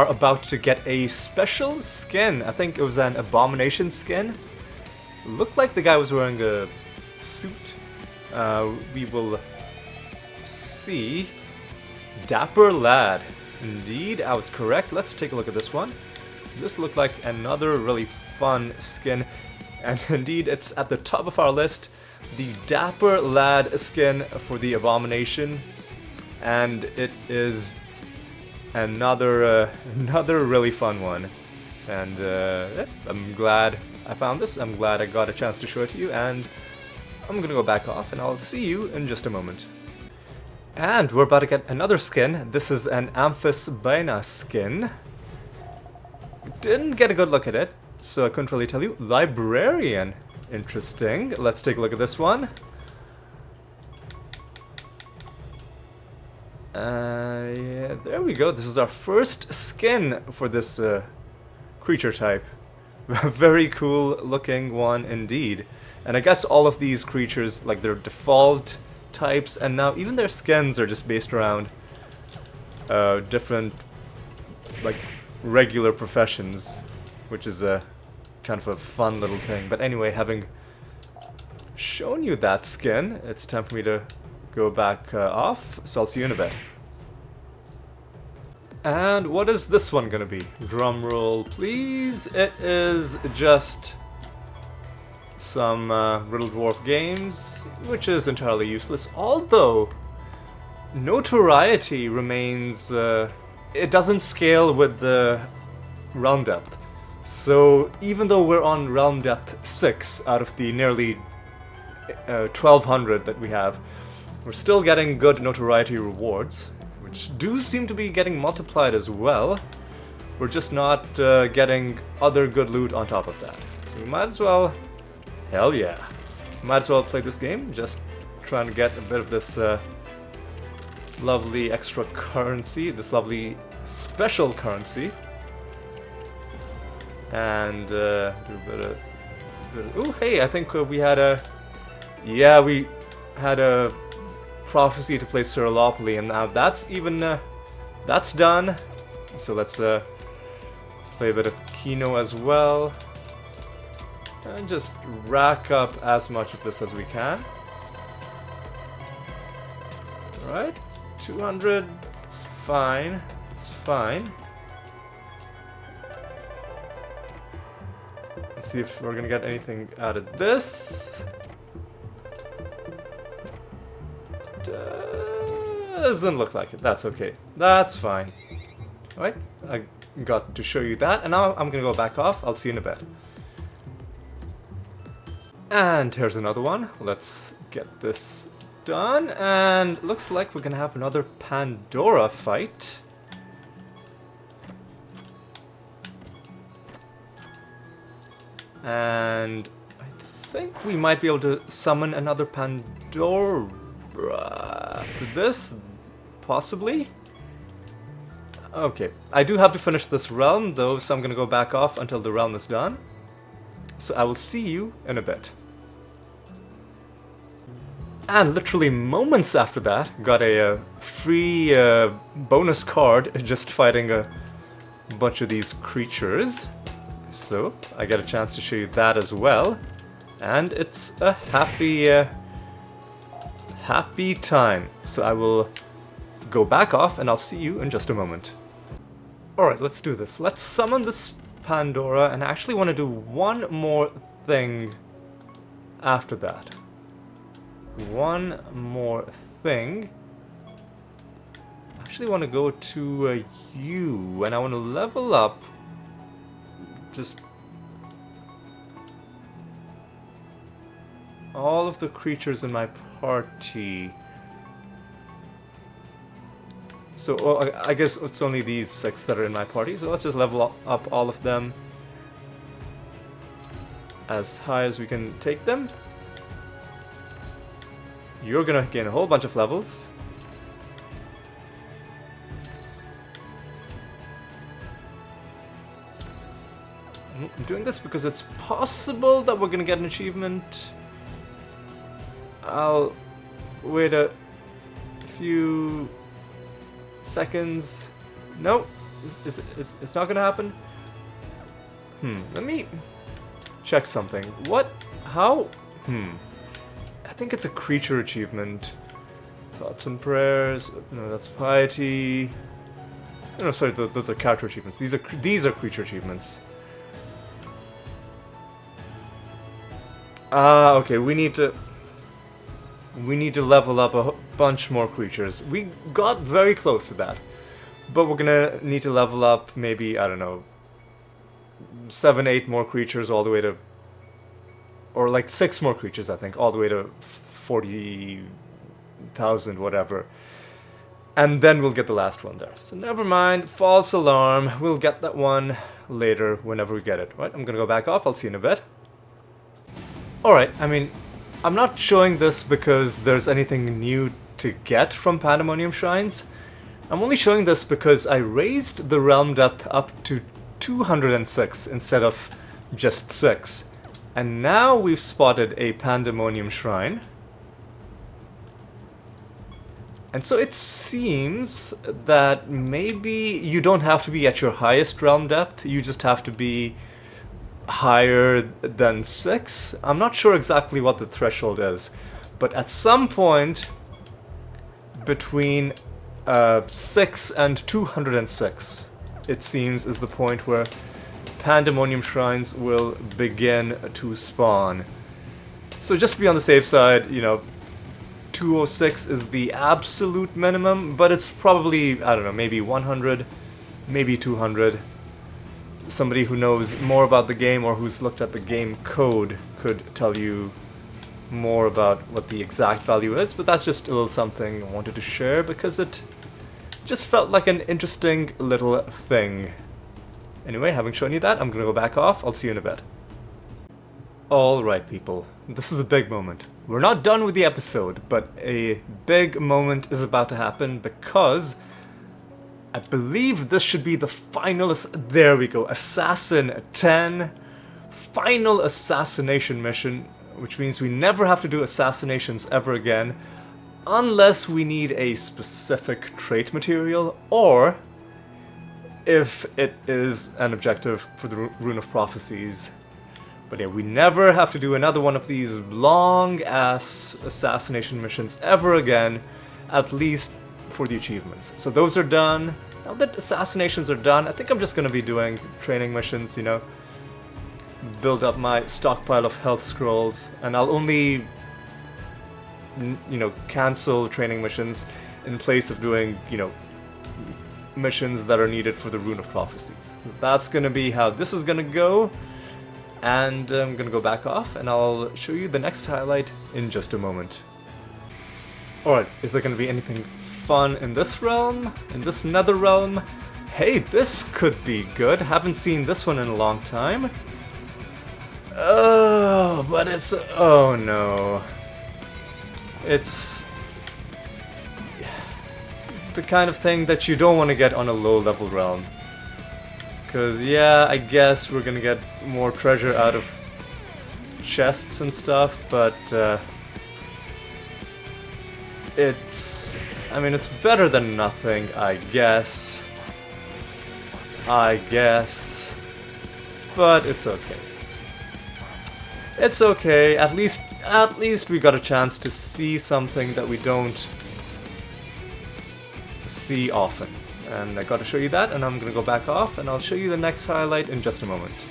about to get a special skin. I think it was an Abomination skin. Looked like the guy was wearing a suit. We will see. Dapper Lad. Indeed, I was correct. Let's take a look at this one. This looked like another really fun skin. And indeed, it's at the top of our list. The Dapper Lad skin for the Abomination. And it is another really fun one. And yeah, I'm glad I found this. I'm glad I got a chance to show it to you. And I'm gonna go back off and I'll see you in just a moment. And we're about to get another skin. This is an Amphisbaena skin. Didn't get a good look at it, so I couldn't really tell you. Librarian. Interesting. Let's take a look at this one. Yeah, there we go. This is our first skin for this creature type. Very cool looking one indeed. And I guess all of these creatures, like their default types, and now even their skins are just based around different, like, regular professions, which is a kind of a fun little thing. But anyway, having shown you that skin, it's time for me to go back off, so I'll see you in a bit. And what is this one gonna be? Drum roll, please. It is just some Riddle Dwarf games, which is entirely useless, although notoriety remains, it doesn't scale with the realm depth. So even though we're on realm depth 6 out of the nearly 1200 that we have, we're still getting good notoriety rewards, which do seem to be getting multiplied as well. We're just not getting other good loot on top of that. So we might as well, hell yeah, might as well play this game, just trying to get a bit of this lovely extra currency, this lovely special currency. And do a bit of oh hey, I think we had a, yeah, we had a prophecy to play Siralim, and now that's even that's done. So let's play a bit of Kino as well, and just rack up as much of this as we can. Alright, 200, it's fine, it's fine. Let's see if we're gonna get anything out of this. Doesn't look like it. That's okay. That's fine. Alright, I got to show you that, and now I'm gonna go back off. I'll see you in a bit. And here's another one. Let's get this done, and looks like we're gonna have another Pandora fight. And I think we might be able to summon another Pandora after this, possibly. Okay, I do have to finish this realm though, so I'm gonna go back off until the realm is done. So I will see you in a bit. And literally moments after that, got a free bonus card just fighting a bunch of these creatures. So I get a chance to show you that as well. And it's a happy time. So I will go back off and I'll see you in just a moment. Alright, let's do this. Let's summon this Pandora, and I actually want to do one more thing after that. One more thing. I actually want to go to you, and I want to level up just all of the creatures in my party. So I guess it's only these 6 that are in my party, so let's just level up all of them as high as we can take them. You're gonna gain a whole bunch of levels. I'm doing this because it's possible that we're gonna get an achievement. I'll wait a few seconds. No, it's not gonna happen. Let me check something. What? How? I think it's a creature achievement. Thoughts and prayers. No, that's piety. No, sorry, those are character achievements. These are creature achievements. Okay, we need to level up a bunch more creatures. We got very close to that, but we're gonna need to level up maybe, I don't know, 7, 8 more creatures all the way to, or like 6 more creatures, I think, all the way to 40,000, whatever. And then we'll get the last one there. So never mind, false alarm. We'll get that one later whenever we get it. Right, I'm gonna go back off. I'll see you in a bit. Alright, I mean, I'm not showing this because there's anything new to get from Pandemonium Shrines. I'm only showing this because I raised the realm depth up to 206 instead of just 6. And now we've spotted a Pandemonium Shrine. And so it seems that maybe you don't have to be at your highest realm depth, you just have to be higher than 6. I'm not sure exactly what the threshold is, but at some point between 6 and 206, it seems, is the point where Pandemonium Shrines will begin to spawn. So just to be on the safe side, you know, 206 is the absolute minimum, but it's probably, I don't know, maybe 100, maybe 200. Somebody who knows more about the game or who's looked at the game code could tell you more about what the exact value is, but that's just a little something I wanted to share because it just felt like an interesting little thing. Anyway, having shown you that, I'm gonna go back off. I'll see you in a bit. Alright people, this is a big moment. We're not done with the episode, but a big moment is about to happen because I believe this should be the final, there we go, Assassin 10, final assassination mission, which means we never have to do assassinations ever again, unless we need a specific trait material, or if it is an objective for the Rune of Prophecies. But yeah, we never have to do another one of these long-ass assassination missions ever again, at least for the achievements. So those are done. Now that assassinations are done, I think I'm just going to be doing training missions, you know, build up my stockpile of health scrolls, and I'll only, you know, cancel training missions in place of doing, you know, missions that are needed for the Rune of Prophecies. That's going to be how this is going to go. And I'm gonna go back off and I'll show you the next highlight in just a moment. Alright, is there gonna be anything fun in this realm? In this nether realm? Hey, this could be good. Haven't seen this one in a long time. Oh, but it's... oh no. It's the kind of thing that you don't want to get on a low-level realm. Because, yeah, I guess we're gonna get more treasure out of chests and stuff, but I mean, it's better than nothing, I guess. But it's okay. It's okay. At least we got a chance to see something that we don't see often. And I gotta show you that, and I'm gonna go back off, and I'll show you the next highlight in just a moment.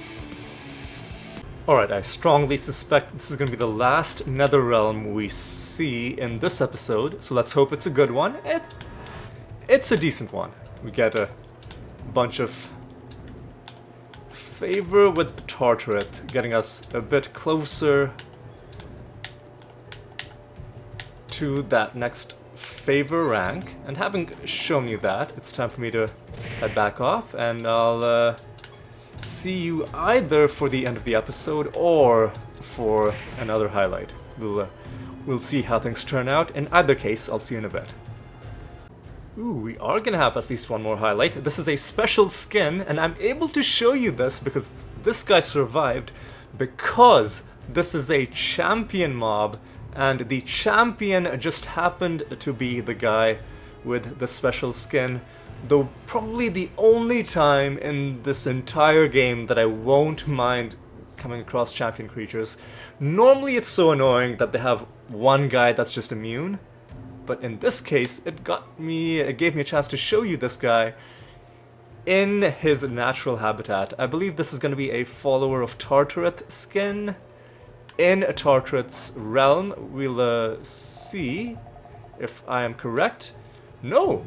Alright, I strongly suspect this is gonna be the last Nether Realm we see in this episode, so let's hope it's a good one. It's a decent one. We get a bunch of favor with Tartaret, getting us a bit closer to that next favor rank. And having shown you that, it's time for me to head back off, and I'll see you either for the end of the episode or for another highlight. We'll see how things turn out. In either case, I'll see you in a bit. Ooh, we are gonna have at least one more highlight. This is a special skin, and I'm able to show you this because this guy survived because this is a champion mob, and the champion just happened to be the guy with the special skin. Though probably the only time in this entire game that I won't mind coming across champion creatures. Normally it's so annoying that they have one guy that's just immune. But in this case, it gave me a chance to show you this guy in his natural habitat. I believe this is going to be a follower of Tartaret skin in Tartaret's realm. We'll see if I am correct. No!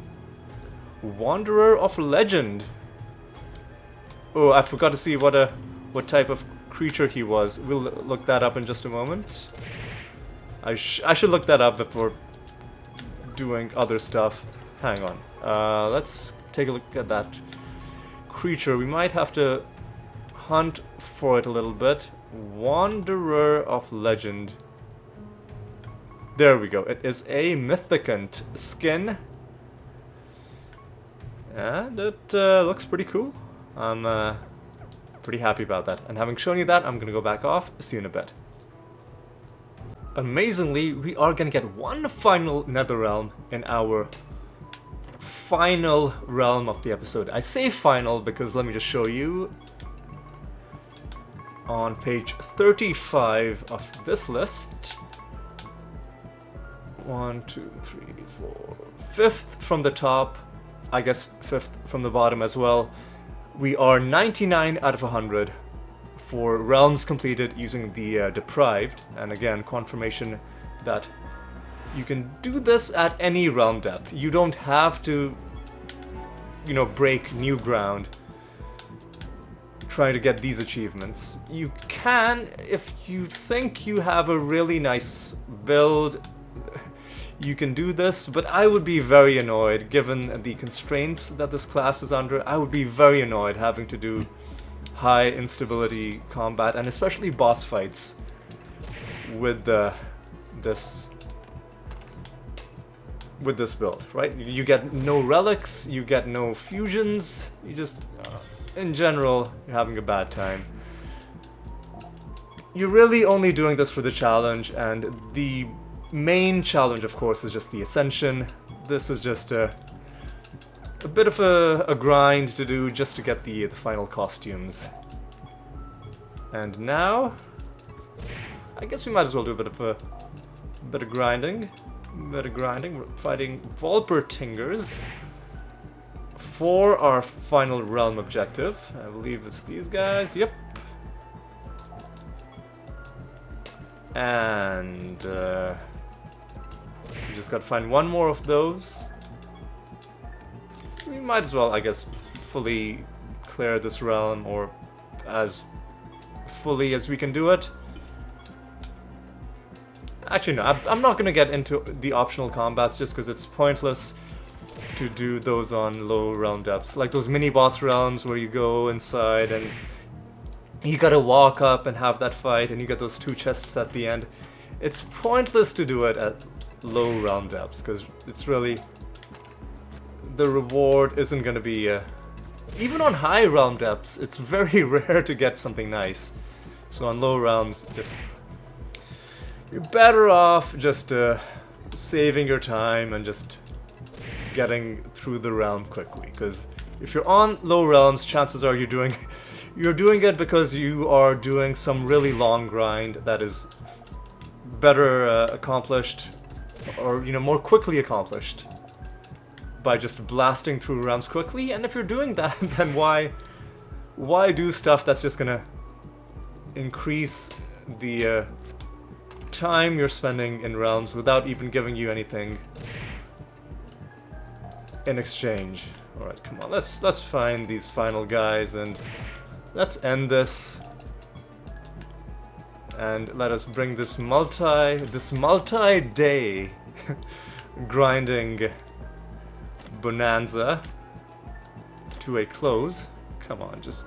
Wanderer of Legend. Oh, I forgot to see what type of creature he was. We'll look that up in just a moment. I should look that up before doing other stuff. Hang on. Let's take a look at that creature. We might have to hunt for it a little bit. Wanderer of Legend. There we go. It is a Mythicant skin. And it looks pretty cool. I'm pretty happy about that. And having shown you that, I'm gonna go back off. See you in a bit. Amazingly, we are gonna get one final Nether Realm in our final realm of the episode. I say final because let me just show you. On page 35 of this list. 1, 2, 3, 4. Fifth from the top. I guess fifth from the bottom as well. We are 99 out of 100 for realms completed using the Deprived. And again, confirmation that you can do this at any realm depth. You don't have to, you know, break new ground trying to get these achievements. You can, if you think you have a really nice build, you can do this, but I would be very annoyed given the constraints that this class is under. I would be very annoyed having to do high instability combat, and especially boss fights with this build, right? You get no relics, you get no fusions, you just, in general, you're having a bad time. You're really only doing this for the challenge, and the main challenge, of course, is just the ascension. This is just a bit of a grind to do just to get the final costumes. And now, I guess we might as well do a bit of grinding. We're fighting Volpertingers for our final realm objective. I believe it's these guys. Yep. And we just gotta find one more of those. We might as well, I guess, fully clear this realm, or as fully as we can do it. Actually, no, I'm not gonna get into the optional combats just because it's pointless to do those on low realm depths. Like those mini-boss realms where you go inside and you gotta walk up and have that fight, and you get those 2 chests at the end. It's pointless to do it at low realm depths, because it's really, the reward isn't going to be, even on high realm depths, it's very rare to get something nice. So on low realms, just, you're better off just saving your time and just getting through the realm quickly. Because if you're on low realms, chances are you're doing it because you are doing some really long grind that is better accomplished, or more quickly accomplished by just blasting through realms quickly. And if you're doing that, then why do stuff that's just gonna increase the time you're spending in realms without even giving you anything in exchange? Alright, come on, let's find these final guys and let's end this. And let us bring this multi-day grinding bonanza to a close. Come on, just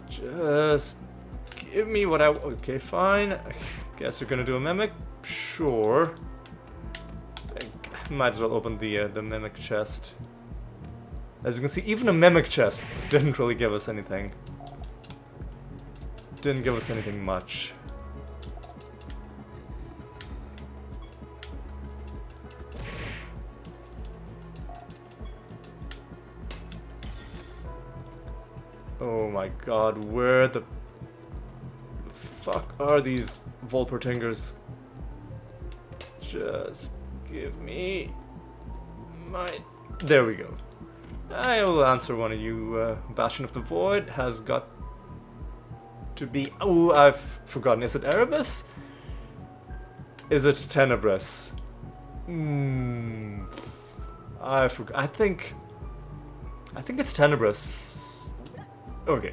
give me what okay, fine. Guess you're gonna do a mimic? Sure. Might as well open the mimic chest. As you can see, even a mimic chest didn't really give us anything. Didn't give us anything much. Oh my god, where the fuck are these Volpertingers? Just give me my... There we go. I will answer one of you. Bastion of the Void has got to be... Oh, I've forgotten. Is it Erebus? Is it Tenebris? I forgot. I think it's Tenebris. Okay.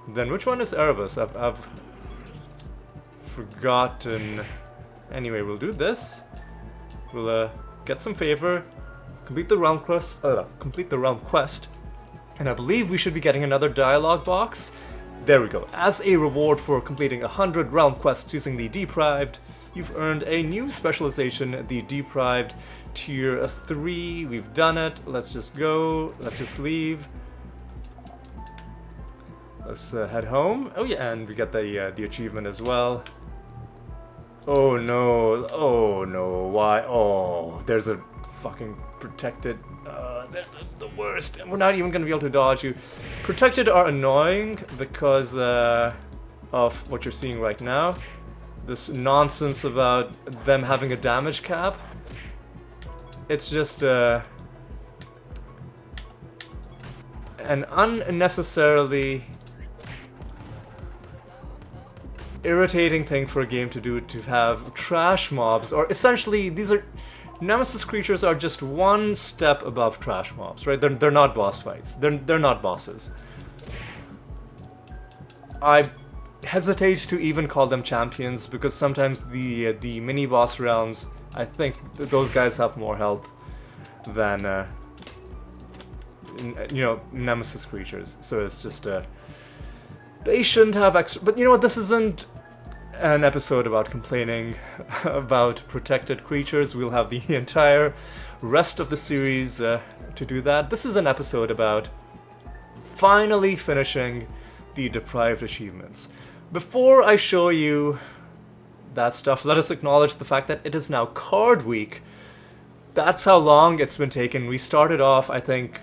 Then which one is Erebus? I've forgotten. Anyway, we'll do this. We'll get some favor, complete the realm quest, and I believe we should be getting another dialogue box. There we go. As a reward for completing 100 realm quests using the Deprived, you've earned a new specialization, the Deprived Tier 3. We've done it. Let's just go. Let's just leave. Let's head home. Oh yeah, and we get the achievement as well. Oh no, oh no, why? Oh, there's a fucking protected, they're the worst, and we're not even gonna be able to dodge you. Protected are annoying because of what you're seeing right now. This nonsense about them having a damage cap. It's just an unnecessarily irritating thing for a game to do, to have trash mobs, or essentially these are Nemesis creatures are just one step above trash mobs, right? They're not boss fights. They're not bosses. I hesitate to even call them champions because sometimes the mini boss realms, I think those guys have more health than Nemesis creatures. So it's just they shouldn't have extra. But you know what? This isn't an episode about complaining about protected creatures. We'll have the entire rest of the series to do that. This is an episode about finally finishing the Deprived achievements. Before I show you that stuff, let us acknowledge the fact that it is now card week. That's how long it's been taken. We started off, I think,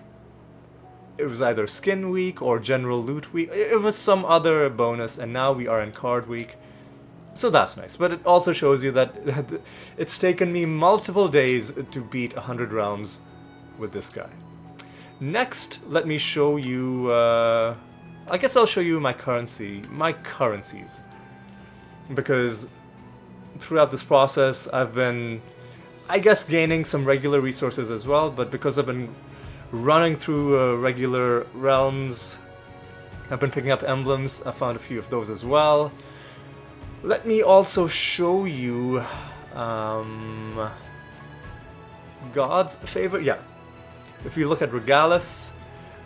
it was either skin week or general loot week. It was some other bonus, and now we are in card week. So that's nice, but it also shows you that it's taken me multiple days to beat 100 realms with this guy. Next, let me show you, I guess I'll show you my currencies. Because throughout this process, I've been, I guess, gaining some regular resources as well, but because I've been running through regular realms, I've been picking up emblems. I found a few of those as well. Let me also show you God's favor. Yeah, if you look at Regalis,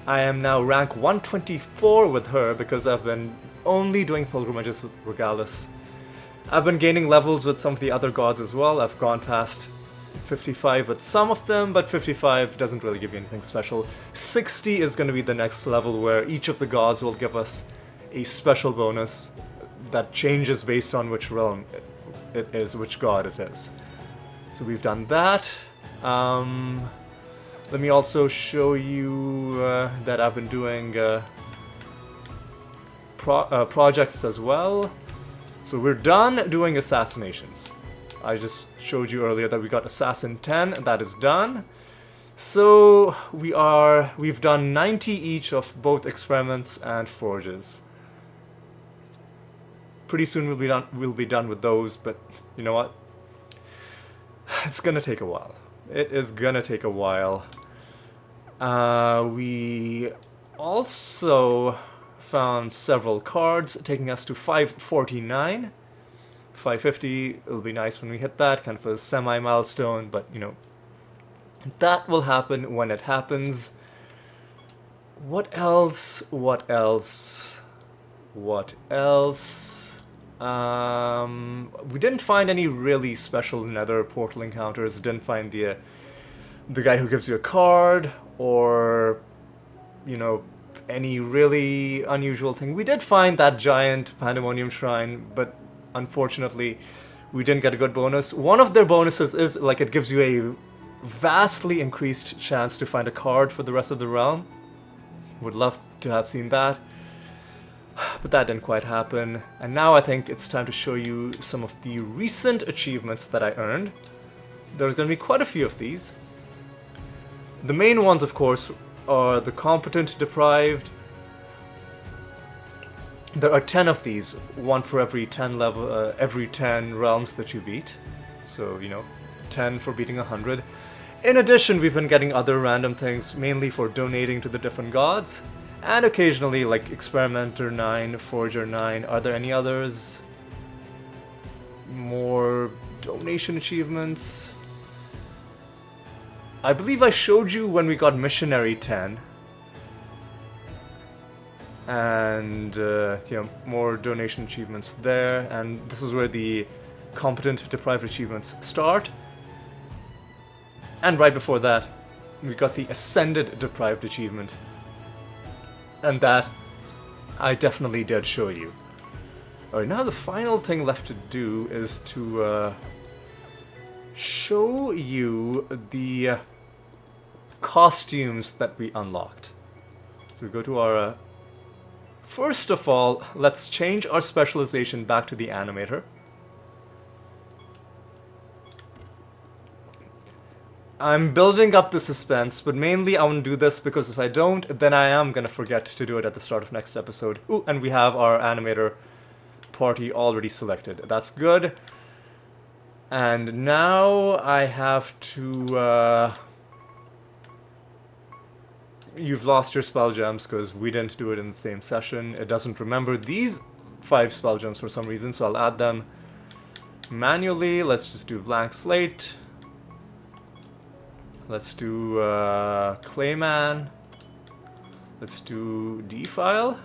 I am now rank 124 with her because I've been only doing pilgrimages with Regalis. I've been gaining levels with some of the other gods as well. I've gone past 55 with some of them, but 55 doesn't really give you anything special. 60 is going to be the next level where each of the gods will give us a special bonus that changes based on which realm it is, which god it is. So we've done that. Let me also show you that I've been doing projects as well. So we're done doing assassinations. I just showed you earlier that we got Assassin 10, and that is done. So we've done 90 each of both experiments and forges. Pretty soon we'll be done with those, but you know what? It's gonna take a while. It is gonna take a while. We also found several cards, taking us to 549. 550, it'll be nice when we hit that, kind of a semi-milestone, but you know, that will happen when it happens. What else? What else? What else? We didn't find any really special nether portal encounters. Didn't find the guy who gives you a card, or you know, any really unusual thing. We did find that giant pandemonium shrine, but unfortunately we didn't get a good bonus. One of their bonuses is like it gives you a vastly increased chance to find a card for the rest of the realm. Would love to have seen that, but that didn't quite happen. And now I think it's time to show you some of the recent achievements that I earned. There's going to be quite a few of these. The main ones, of course, are the competent deprived. There are 10 of these, one for every 10 every 10 realms that you beat. So, you know, 10 for beating 100. In addition, we've been getting other random things, mainly for donating to the different gods, and occasionally like Experimenter 9, Forger 9. Are there any others? More donation achievements? I believe I showed you when we got Missionary 10. And you know, more donation achievements there, and this is where the competent deprived achievements start. And right before that, we got the ascended deprived achievement, and that I definitely did show you. Alright, now the final thing left to do is to show you the costumes that we unlocked. So we go to our first of all, let's change our specialization back to the animator. I'm building up the suspense, but mainly I want to do this because if I don't, then I am going to forget to do it at the start of next episode. Ooh, and we have our animator party already selected. That's good. And now I have to... You've lost your spell gems because we didn't do it in the same session. It doesn't remember these 5 spell gems for some reason, so I'll add them manually. Let's just do blank slate. Let's do Clayman. Let's do D-File.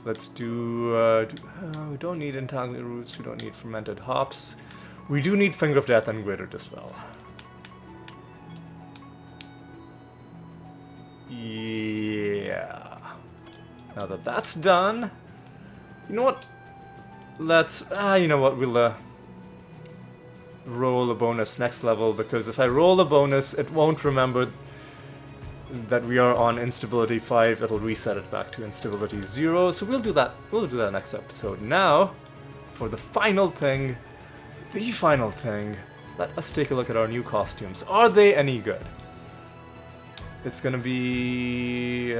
Let's do... we don't need Entangled Roots, we don't need Fermented Hops. We do need Finger of Death and Greater Dispel. Yeah. Now that that's done, you know what? Let's, you know what, we'll roll a bonus next level, because if I roll a bonus, it won't remember that we are on instability 5, it'll reset it back to instability 0, so we'll do that next episode. Now, for the final thing, let us take a look at our new costumes. Are they any good? It's gonna be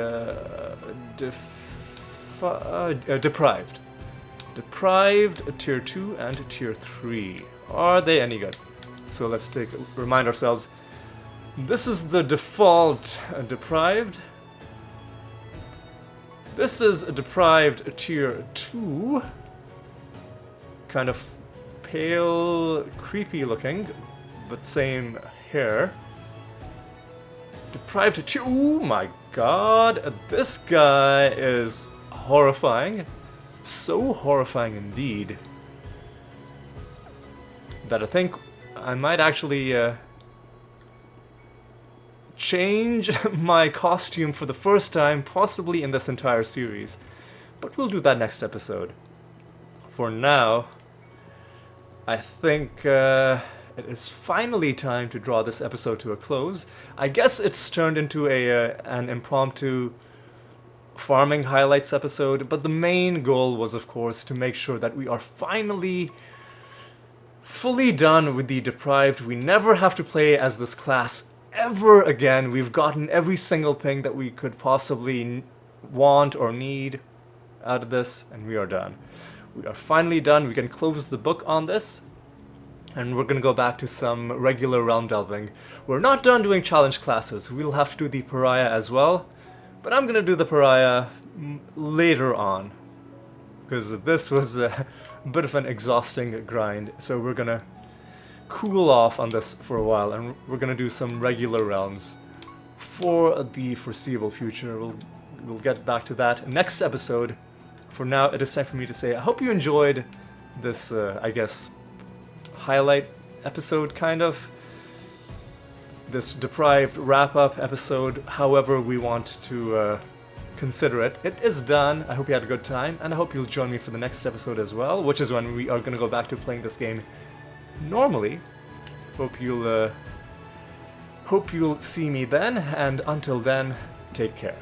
Deprived. Deprived, Tier 2 and Tier 3. Are they any good? So let's remind ourselves. This is the default Deprived. This is Deprived Tier 2. Kind of pale, creepy looking, but same hair. Deprived Tier... Oh my god, this guy is horrifying. So horrifying indeed that I think I might actually change my costume for the first time, possibly in this entire series. But we'll do that next episode. For now, I think it is finally time to draw this episode to a close. I guess it's turned into an impromptu farming highlights episode, but the main goal was, of course, to make sure that we are finally fully done with the Deprived. We never have to play as this class ever again. We've gotten every single thing that we could possibly want or need out of this, and we are done. We are finally done. We can close the book on this, and we're gonna go back to some regular realm delving. We're not done doing challenge classes. We'll have to do the Pariah as well, but I'm gonna do the Pariah later on, because this was a bit of an exhausting grind, so we're gonna cool off on this for a while, and we're gonna do some regular realms for the foreseeable future. We'll get back to that next episode. For now, it is time for me to say I hope you enjoyed this, I guess, highlight episode, kind of. This Deprived wrap-up episode, however we want to consider it. It is done. I hope you had a good time, and I hope you'll join me for the next episode as well, which is when we are going to go back to playing this game normally. Hope you'll see me then, and until then, take care.